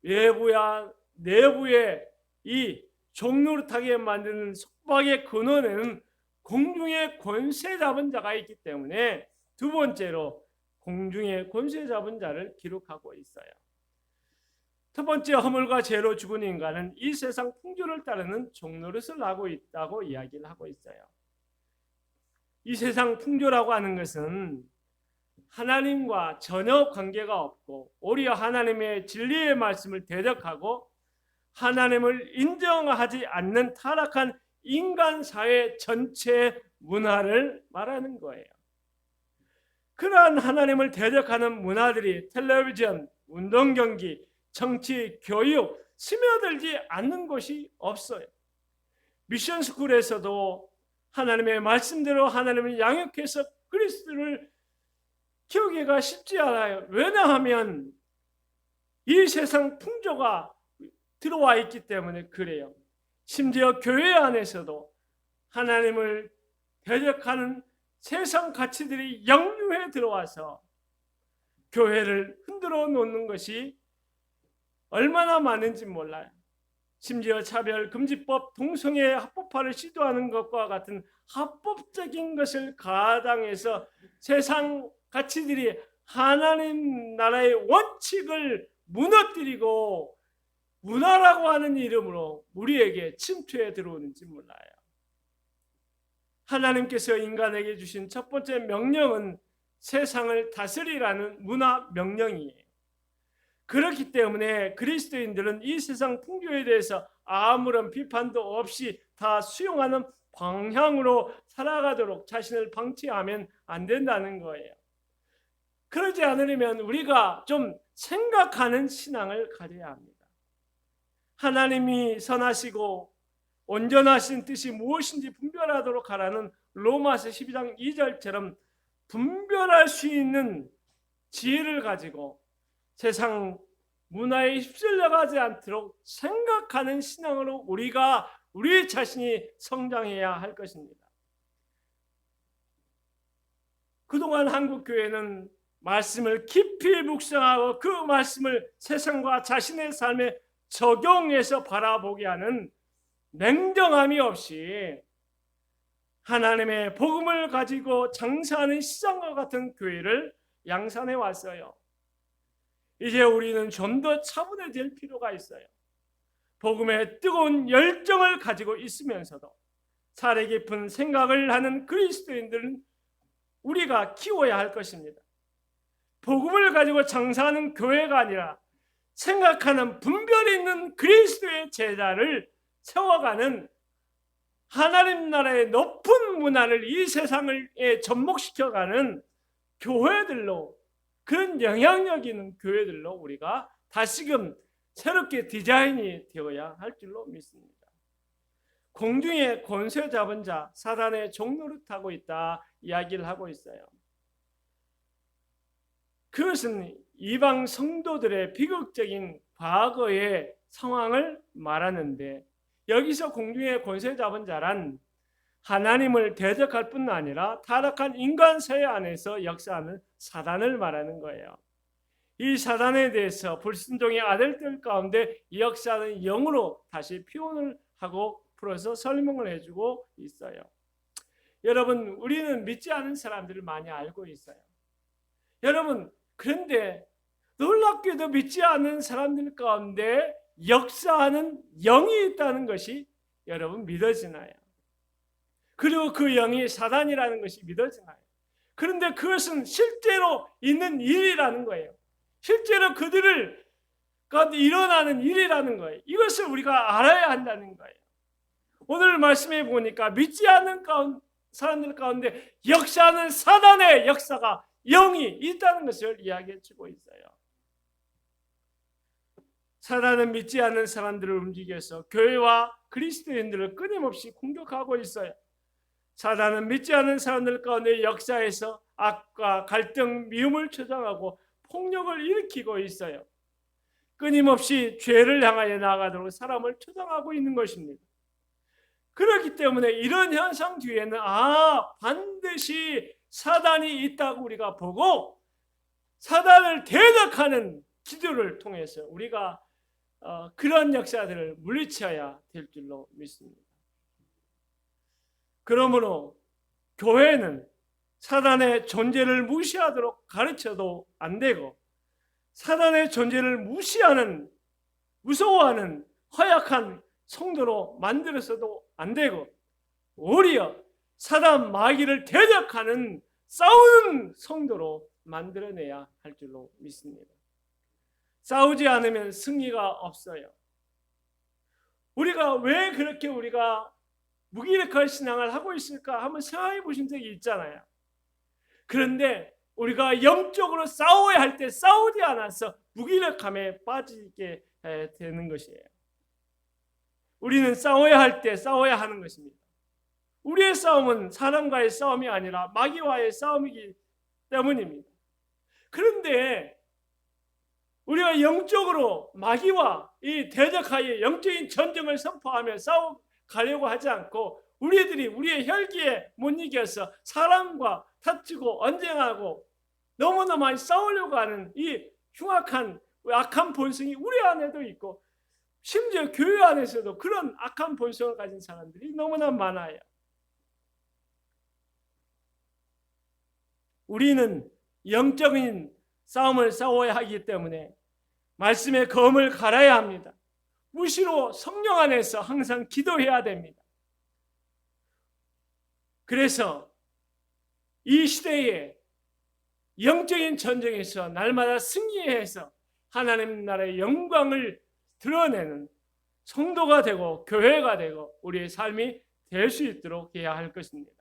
외부야 내부의 이 종노릇하게 만드는 속박의 근원에는 공중의 권세 잡은 자가 있기 때문에 두 번째로 공중의 권세 잡은 자를 기록하고 있어요. 첫 번째, 허물과 죄로 죽은 인간은 이 세상 풍조를 따르는 종노릇을 하고 있다고 이야기를 하고 있어요. 이 세상 풍조라고 하는 것은 하나님과 전혀 관계가 없고 오히려 하나님의 진리의 말씀을 대적하고 하나님을 인정하지 않는 타락한 인간 사회 전체 문화를 말하는 거예요. 그러한 하나님을 대적하는 문화들이 텔레비전, 운동 경기, 정치, 교육 스며들지 않는 곳이 없어요. 미션 스쿨에서도 하나님의 말씀대로 하나님을 양육해서 그리스도를 키우기가 쉽지 않아요. 왜냐하면 이 세상 풍조가 들어와 있기 때문에 그래요. 심지어 교회 안에서도 하나님을 대적하는 세상 가치들이 역류해 들어와서 교회를 흔들어 놓는 것이 얼마나 많은지 몰라요. 심지어 차별금지법, 동성애 합법화를 시도하는 것과 같은 합법적인 것을 가당해서 세상 가치들이 하나님 나라의 원칙을 무너뜨리고 문화라고 하는 이름으로 우리에게 침투해 들어오는지 몰라요. 하나님께서 인간에게 주신 첫 번째 명령은 세상을 다스리라는 문화 명령이에요. 그렇기 때문에 그리스도인들은 이 세상 풍조에 대해서 아무런 비판도 없이 다 수용하는 방향으로 살아가도록 자신을 방치하면 안 된다는 거예요. 그러지 않으려면 우리가 좀 생각하는 신앙을 가져야 합니다. 하나님이 선하시고 온전하신 뜻이 무엇인지 분별하도록 하라는 로마서 12장 2절처럼 분별할 수 있는 지혜를 가지고 세상 문화에 휩쓸려가지 않도록 생각하는 신앙으로 우리 자신이 성장해야 할 것입니다. 그동안 한국교회는 말씀을 깊이 묵상하고 그 말씀을 세상과 자신의 삶에 적용해서 바라보게 하는 냉정함이 없이 하나님의 복음을 가지고 장사하는 시장과 같은 교회를 양산해 왔어요. 이제 우리는 좀 더 차분해질 필요가 있어요. 복음의 뜨거운 열정을 가지고 있으면서도 사려 깊은 생각을 하는 그리스도인들은 우리가 키워야 할 것입니다. 복음을 가지고 장사하는 교회가 아니라 생각하는 분별이 있는 그리스도의 제자를 세워가는 하나님 나라의 높은 문화를 이 세상을 접목시켜가는 교회들로, 그런 영향력 있는 교회들로 우리가 다시금 새롭게 디자인이 되어야 할 줄로 믿습니다. 공중에 권세 잡은 자 사단의 종노릇 하고 있다 이야기를 하고 있어요. 그것은 이방 성도들의 비극적인 과거의 상황을 말하는데, 여기서 공중에 권세 잡은 자란 하나님을 대적할 뿐 아니라 타락한 인간 사회 안에서 역사하는 사단을 말하는 거예요. 이 사단에 대해서 불순종의 아들들 가운데 역사하는 영으로 다시 표현을 하고 풀어서 설명을 해주고 있어요. 여러분, 우리는 믿지 않은 사람들을 많이 알고 있어요. 여러분, 그런데 놀랍게도 믿지 않는 사람들 가운데 역사하는 영이 있다는 것이 여러분 믿어지나요? 그리고 그 영이 사단이라는 것이 믿어지나요? 그런데 그것은 실제로 있는 일이라는 거예요. 실제로 그들을 가운데 일어나는 일이라는 거예요. 이것을 우리가 알아야 한다는 거예요. 오늘 말씀해 보니까 믿지 않는 사람들 가운데 역사하는 사단의 역사가, 영이 있다는 것을 이야기해 주고 있어요. 사단은 믿지 않는 사람들을 움직여서 교회와 그리스도인들을 끊임없이 공격하고 있어요. 사단은 믿지 않는 사람들 가운데 역사에서 악과 갈등, 미움을 조장하고 폭력을 일으키고 있어요. 끊임없이 죄를 향하여 나아가도록 사람을 조장하고 있는 것입니다. 그렇기 때문에 이런 현상 뒤에는 반드시 사단이 있다고 우리가 보고 사단을 대적하는 기도를 통해서 우리가 그런 역사들을 물리쳐야 될 줄로 믿습니다. 그러므로 교회는 사단의 존재를 무시하도록 가르쳐도 안 되고, 사단의 존재를 무서워하는 허약한 성도로 만들어서도 안 되고, 오히려 사단 마귀를 대적하는 싸우는 성도로 만들어내야 할 줄로 믿습니다. 싸우지 않으면 승리가 없어요. 우리가 왜 그렇게 우리가 무기력한 신앙을 하고 있을까 한번 생각해 보신 적이 있잖아요. 그런데 우리가 영적으로 싸워야 할 때 싸우지 않아서 무기력함에 빠지게 되는 것이에요. 우리는 싸워야 할 때 싸워야 하는 것입니다. 우리의 싸움은 사람과의 싸움이 아니라 마귀와의 싸움이기 때문입니다. 그런데 우리가 영적으로 마귀와 이 대적하여 영적인 전쟁을 선포하며 싸워가려고 하지 않고, 우리의 혈기에 못 이겨서 사람과 다투고 언쟁하고 너무나 많이 싸우려고 하는 이 흉악한 악한 본성이 우리 안에도 있고, 심지어 교회 안에서도 그런 악한 본성을 가진 사람들이 너무나 많아요. 우리는 영적인 싸움을 싸워야 하기 때문에 말씀의 검을 갈아야 합니다. 무시로 성령 안에서 항상 기도해야 됩니다. 그래서 이 시대에 영적인 전쟁에서 날마다 승리해서 하나님 나라의 영광을 드러내는 성도가 되고 교회가 되고 우리의 삶이 될 수 있도록 해야 할 것입니다.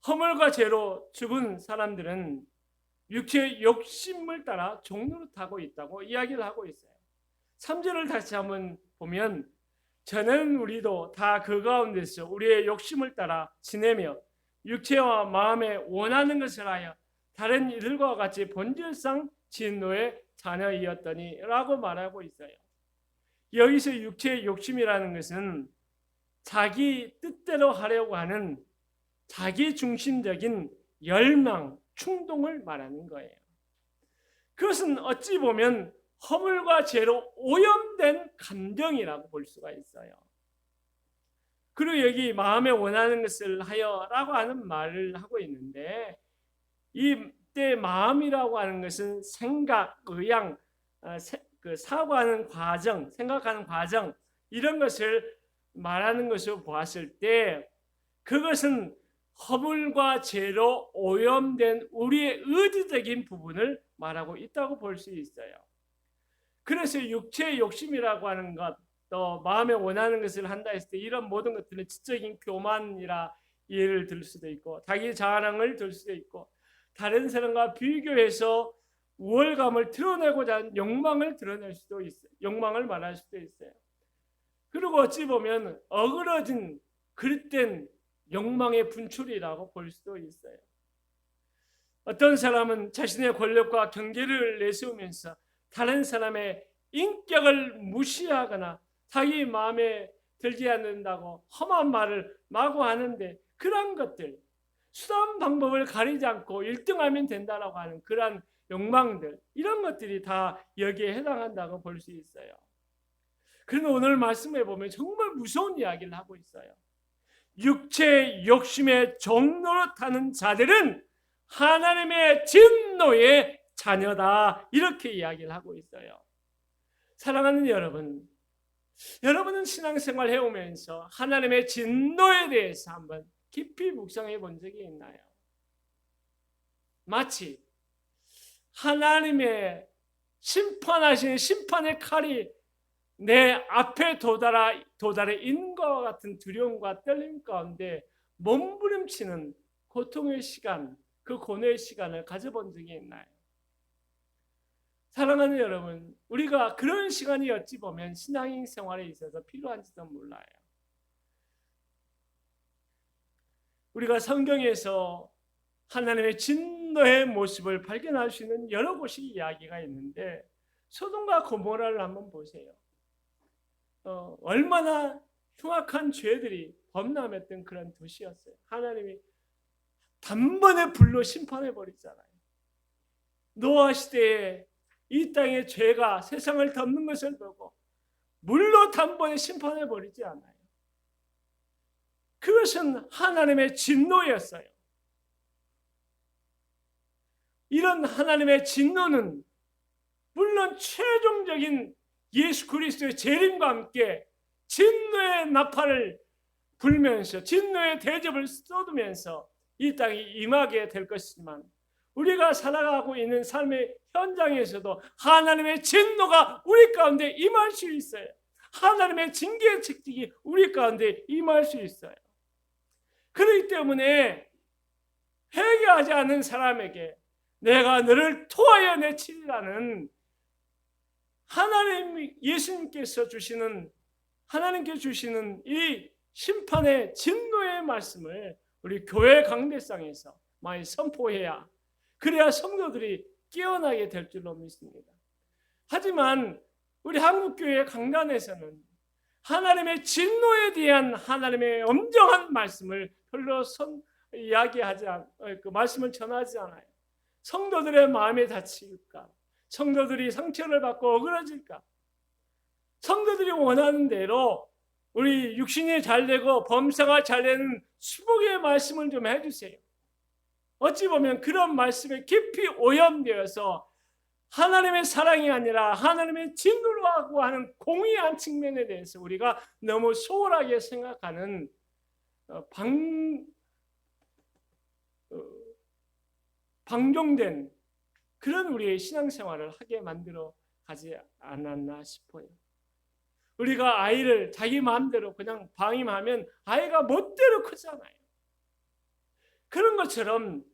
허물과 죄로 죽은 사람들은 육체의 욕심을 따라 종노릇하고 있다고 이야기를 하고 있어요. 3절을 다시 한번 보면, 저는 우리도 다 그 가운데서 우리의 욕심을 따라 지내며 육체와 마음에 원하는 것을 하여 다른 이들과 같이 본질상 진노의 자녀이었더니 라고 말하고 있어요. 여기서 육체의 욕심이라는 것은 자기 뜻대로 하려고 하는 자기 중심적인 열망, 충동을 말하는 거예요. 그것은 어찌 보면 허물과 죄로 오염된 감정이라고 볼 수가 있어요. 그리고 여기 마음에 원하는 것을 하여라고 하는 말을 하고 있는데, 이 이때 마음이라고 하는 것은 생각, 의향, 사고하는 과정, 생각하는 과정 이런 것을 말하는 것으로 보았을 때 그것은 허물과 죄로 오염된 우리의 의지적인 부분을 말하고 있다고 볼 수 있어요. 그래서 육체의 욕심이라고 하는 것, 또 마음에 원하는 것을 한다 했을 때 이런 모든 것들은 지적인 교만이라 예를 들 수도 있고 자기 자랑을 들 수도 있고 다른 사람과 비교해서 우월감을 드러내고자 하는 욕망을 드러낼 수도 있어요. 욕망을 말할 수도 있어요. 그리고 어찌 보면 어그러진 그릇된 욕망의 분출이라고 볼 수도 있어요. 어떤 사람은 자신의 권력과 경계를 내세우면서 다른 사람의 인격을 무시하거나 자기 마음에 들지 않는다고 험한 말을 마구 하는데 그런 것들, 수단 방법을 가리지 않고 1등하면 된다라고 하는 그런 욕망들, 이런 것들이 다 여기에 해당한다고 볼 수 있어요. 그런데 오늘 말씀해 보면 정말 무서운 이야기를 하고 있어요. 육체의 욕심의 종노릇하는 자들은 하나님의 진노의 자녀다, 이렇게 이야기를 하고 있어요. 사랑하는 여러분, 여러분은 신앙생활 해오면서 하나님의 진노에 대해서 한번 깊이 묵상해 본 적이 있나요? 마치 하나님의 심판하시는 심판의 칼이 내 앞에 도달해 있는 것과 같은 두려움과 떨림 가운데 몸부림치는 고통의 시간, 그 고뇌의 시간을 가져본 적이 있나요? 사랑하는 여러분, 우리가 그런 시간이 어찌 보면 신앙인 생활에 있어서 필요한지도 몰라요. 우리가 성경에서 하나님의 진노의 모습을 발견할 수 있는 여러 곳이 이야기가 있는데 소돔과 고모라를 한번 보세요. 얼마나 흉악한 죄들이 범람했던 그런 도시였어요. 하나님이 단번에 불로 심판해 버리잖아요. 노아 시대에 이 땅의 죄가 세상을 덮는 것을 보고 물로 단번에 심판해 버리지 않아요. 그것은 하나님의 진노였어요. 이런 하나님의 진노는 물론 최종적인 예수 그리스도의 재림과 함께 진노의 나팔을 불면서 진노의 대접을 쏟으면서 이 땅에 임하게 될 것이지만 우리가 살아가고 있는 삶의 현장에서도 하나님의 진노가 우리 가운데 임할 수 있어요. 하나님의 징계의 책찍이 우리 가운데 임할 수 있어요. 그렇기 때문에 회개하지 않는 사람에게 내가 너를 토하여 내치리라는 하나님 예수님께서 주시는 하나님께 주시는 이 심판의 진노의 말씀을 우리 교회 강대상에서 많이 선포해야 그래야 성도들이 깨어나게 될 줄로 믿습니다. 하지만 우리 한국교회 강단에서는 하나님의 진노에 대한 하나님의 엄정한 말씀을 별로 그 말씀을 전하지 않아요. 성도들의 마음에 다칠까? 성도들이 상처를 받고 어그러질까? 성도들이 원하는 대로 우리 육신이 잘되고 범사가 잘되는 수복의 말씀을 좀 해주세요. 어찌 보면 그런 말씀에 깊이 오염되어서 하나님의 사랑이 아니라 하나님의 진노라고 하는 공의한 측면에 대해서 우리가 너무 소홀하게 생각하는 방종된 그런 우리의 신앙생활을 하게 만들어 가지 않았나 싶어요. 우리가 아이를 자기 마음대로 그냥 방임하면 아이가 멋대로 크잖아요. 그런 것처럼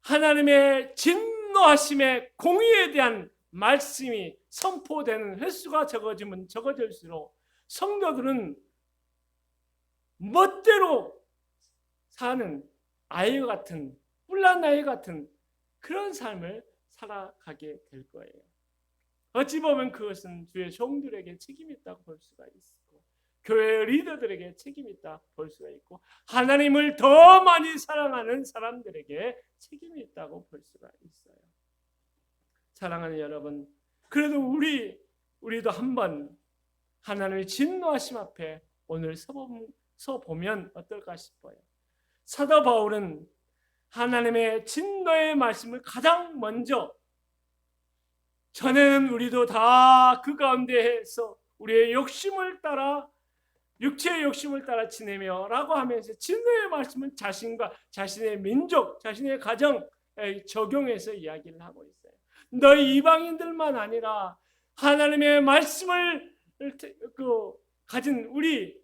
하나님의 진노하심의 공의에 대한 말씀이 선포되는 횟수가 적어지면 적어질수록 성도들은 멋대로 사는 아이 같은 뿔난 아이 같은 그런 삶을 살아가게 될 거예요. 어찌 보면 그것은 주의 종들에게 책임이 있다고 볼 수가 있고 교회 리더들에게 책임이 있다고 볼 수가 있고 하나님을 더 많이 사랑하는 사람들에게 책임이 있다고 볼 수가 있어요. 사랑하는 여러분, 그래도 우리도 한번 하나님의 진노하심 앞에 오늘 서보면 어떨까 싶어요. 사도 바울은 하나님의 진노의 말씀을 가장 먼저 전에는 우리도 다 그 가운데에서 우리의 욕심을 따라 육체의 욕심을 따라 지내며 라고 하면서 진노의 말씀은 자신과 자신의 민족, 자신의 가정에 적용해서 이야기를 하고 있어요. 너희 이방인들만 아니라 하나님의 말씀을 가진 우리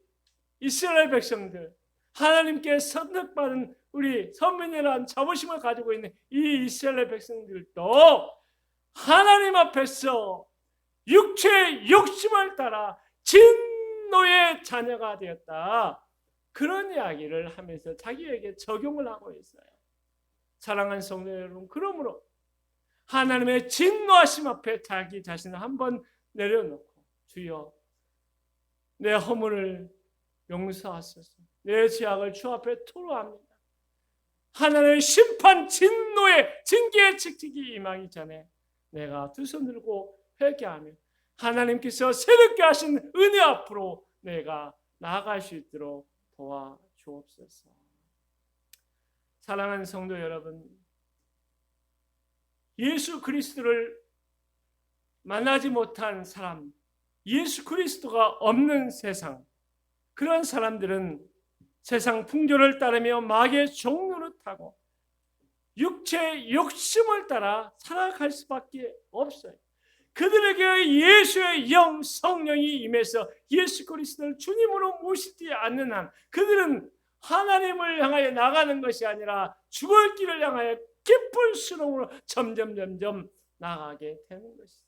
이스라엘 백성들, 하나님께 선택받은 우리 선민이라는 자부심을 가지고 있는 이 이스라엘 백성들도 하나님 앞에서 육체의 욕심을 따라 진노의 자녀가 되었다. 그런 이야기를 하면서 자기에게 적용을 하고 있어요. 사랑하는 성도 여러분, 그러므로 하나님의 진노하심 앞에 자기 자신을 한번 내려놓고 주여 내 허물을 용서하소서, 내 죄악을 주 앞에 토로합니다. 하나님의 심판 진노의 징계의 직직이 임하기 전에 내가 두 손 들고 회개하며 하나님께서 새롭게 하신 은혜 앞으로 내가 나아갈 수 있도록 도와주옵소서. 사랑하는 성도 여러분, 예수 그리스도를 만나지 못한 사람, 예수 그리스도가 없는 세상, 그런 사람들은 세상 풍조를 따르며 마귀의 종로를 타고 육체의 욕심을 따라 살아갈 수밖에 없어요. 그들에게 예수의 영, 성령이 임해서 예수 그리스도를 주님으로 모시지 않는 한 그들은 하나님을 향하여 나가는 것이 아니라 죽을 길을 향하여 깊은 수렁으로 점점 나가게 되는 것이죠.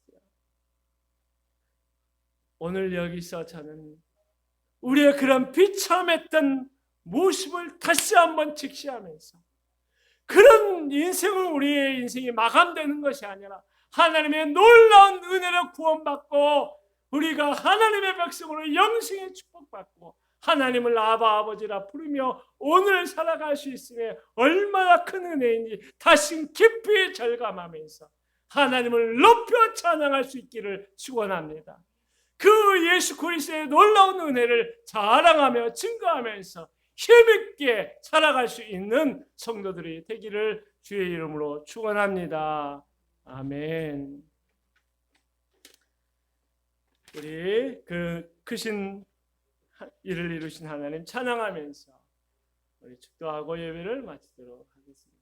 오늘 여기서 저는 우리의 그런 비참했던 모습을 다시 한번 직시하면서 그런 인생을 우리의 인생이 마감되는 것이 아니라 하나님의 놀라운 은혜로 구원받고 우리가 하나님의 백성으로 영생의 축복받고 하나님을 아바 아버지라 부르며 오늘 살아갈 수 있음에 얼마나 큰 은혜인지 다시 깊이 절감하면서 하나님을 높여 찬양할 수 있기를 축원합니다. 그 예수 그리스도의 놀라운 은혜를 자랑하며 증거하면서 힘있게 살아갈 수 있는 성도들이 되기를 주의 이름으로 축원합니다. 아멘. 우리 그 크신 일을 이루신 하나님 찬양하면서 우리 축도하고 예배를 마치도록 하겠습니다.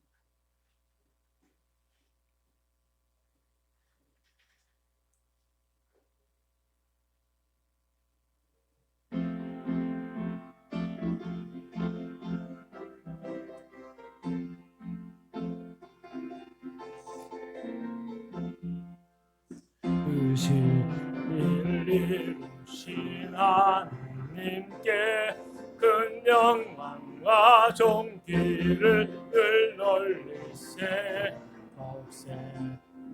크신 일을 이루신 하나님께 큰 영광과 존귀를 올리세. 덕세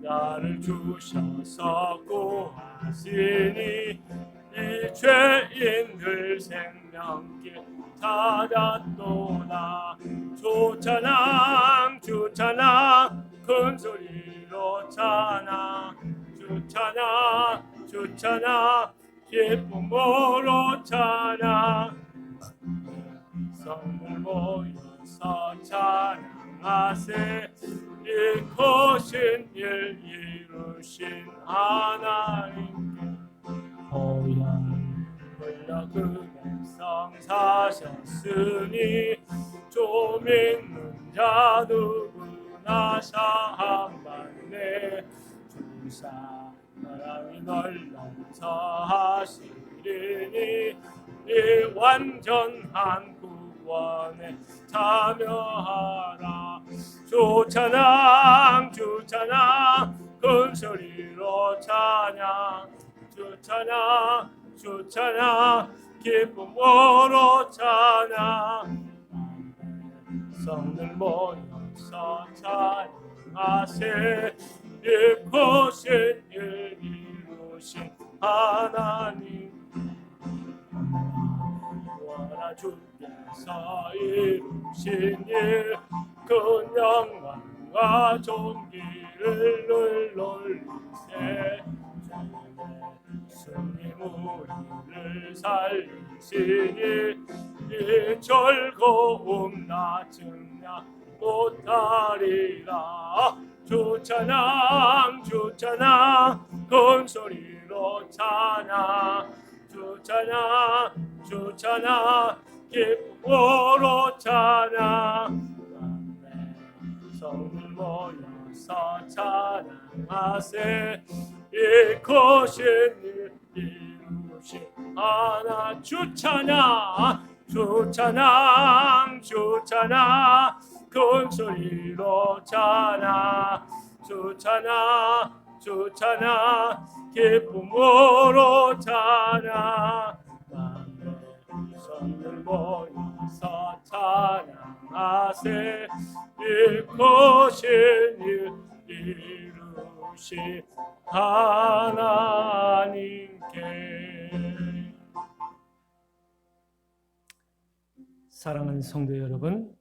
나를 주셔서 구하시니 이 죄인들 생명길 찾았도다. 주찬양 주찬양 큰 소리로 찬양 주찬양 주찬양 기쁨으로 찬양 성을 모여서 찬양하세. 이 크신 일 이루신 하나님께 고향 흘려 그 백성 사셨으니 좀 있는 자 누구나 사함받네. 사랑이 널렁서 하시리니 이 완전한 구원에 참여하라. 주찬양 주찬양 큰 소리로 찬양 주찬양 주찬양 기쁨으로 찬양 성들 모여서 찬양하세. 이 크신 일 이루신 하나님 원하 주께서 이루신 일 큰 영광과 존귀를 올리세. 주님 우리를 살리시니 이 즐거움 나 증량 못하리라. 주 찬양 주 찬양 큰 소리로 찬양 주 찬양 주 찬양 기쁨으로 찬양 성을 모여서 찬양하세 이것인 일 이루신 하나 주 찬양 주 찬양 주 찬양 큰 소리로 찬양 주 찬양 주 찬양 기쁨으로 찬양 성을 모여서 찬양하세 이것인 일 이루신 하나님께. 사랑하는 성도 여러분,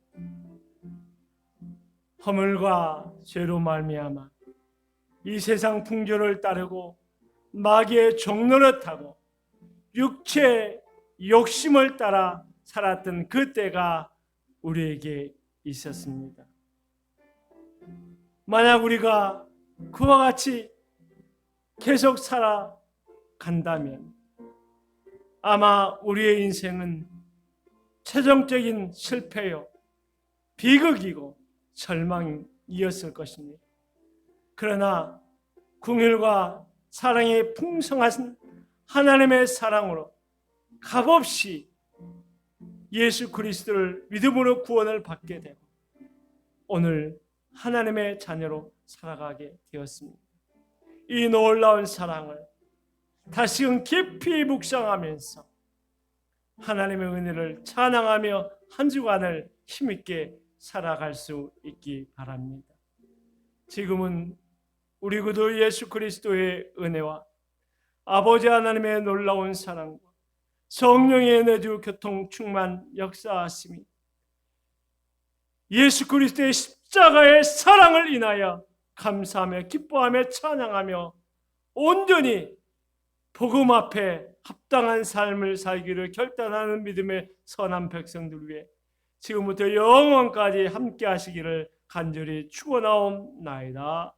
허물과 죄로 말미암아 이 세상 풍조를 따르고 마귀의 종노릇 하고 육체 욕심을 따라 살았던 그 때가 우리에게 있었습니다. 만약 우리가 그와 같이 계속 살아간다면 아마 우리의 인생은 최종적인 실패요, 비극이고 절망이었을 것입니다. 그러나 긍휼과 사랑이 풍성하신 하나님의 사랑으로 값없이 예수 그리스도를 믿음으로 구원을 받게 되고 오늘 하나님의 자녀로 살아가게 되었습니다. 이 놀라운 사랑을 다시금 깊이 묵상하면서 하나님의 은혜를 찬양하며 한 주간을 힘있게 살아갈 수 있기 바랍니다. 지금은 우리 구주 예수 그리스도의 은혜와 아버지 하나님의 놀라운 사랑과 성령의 내주 교통 충만 역사하심이 예수 그리스도의 십자가의 사랑을 인하여 감사하며 기뻐하며 찬양하며 온전히 복음 앞에 합당한 삶을 살기를 결단하는 믿음의 선한 백성들 위해 지금부터 영원까지 함께 하시기를 간절히 축원하옵나이다.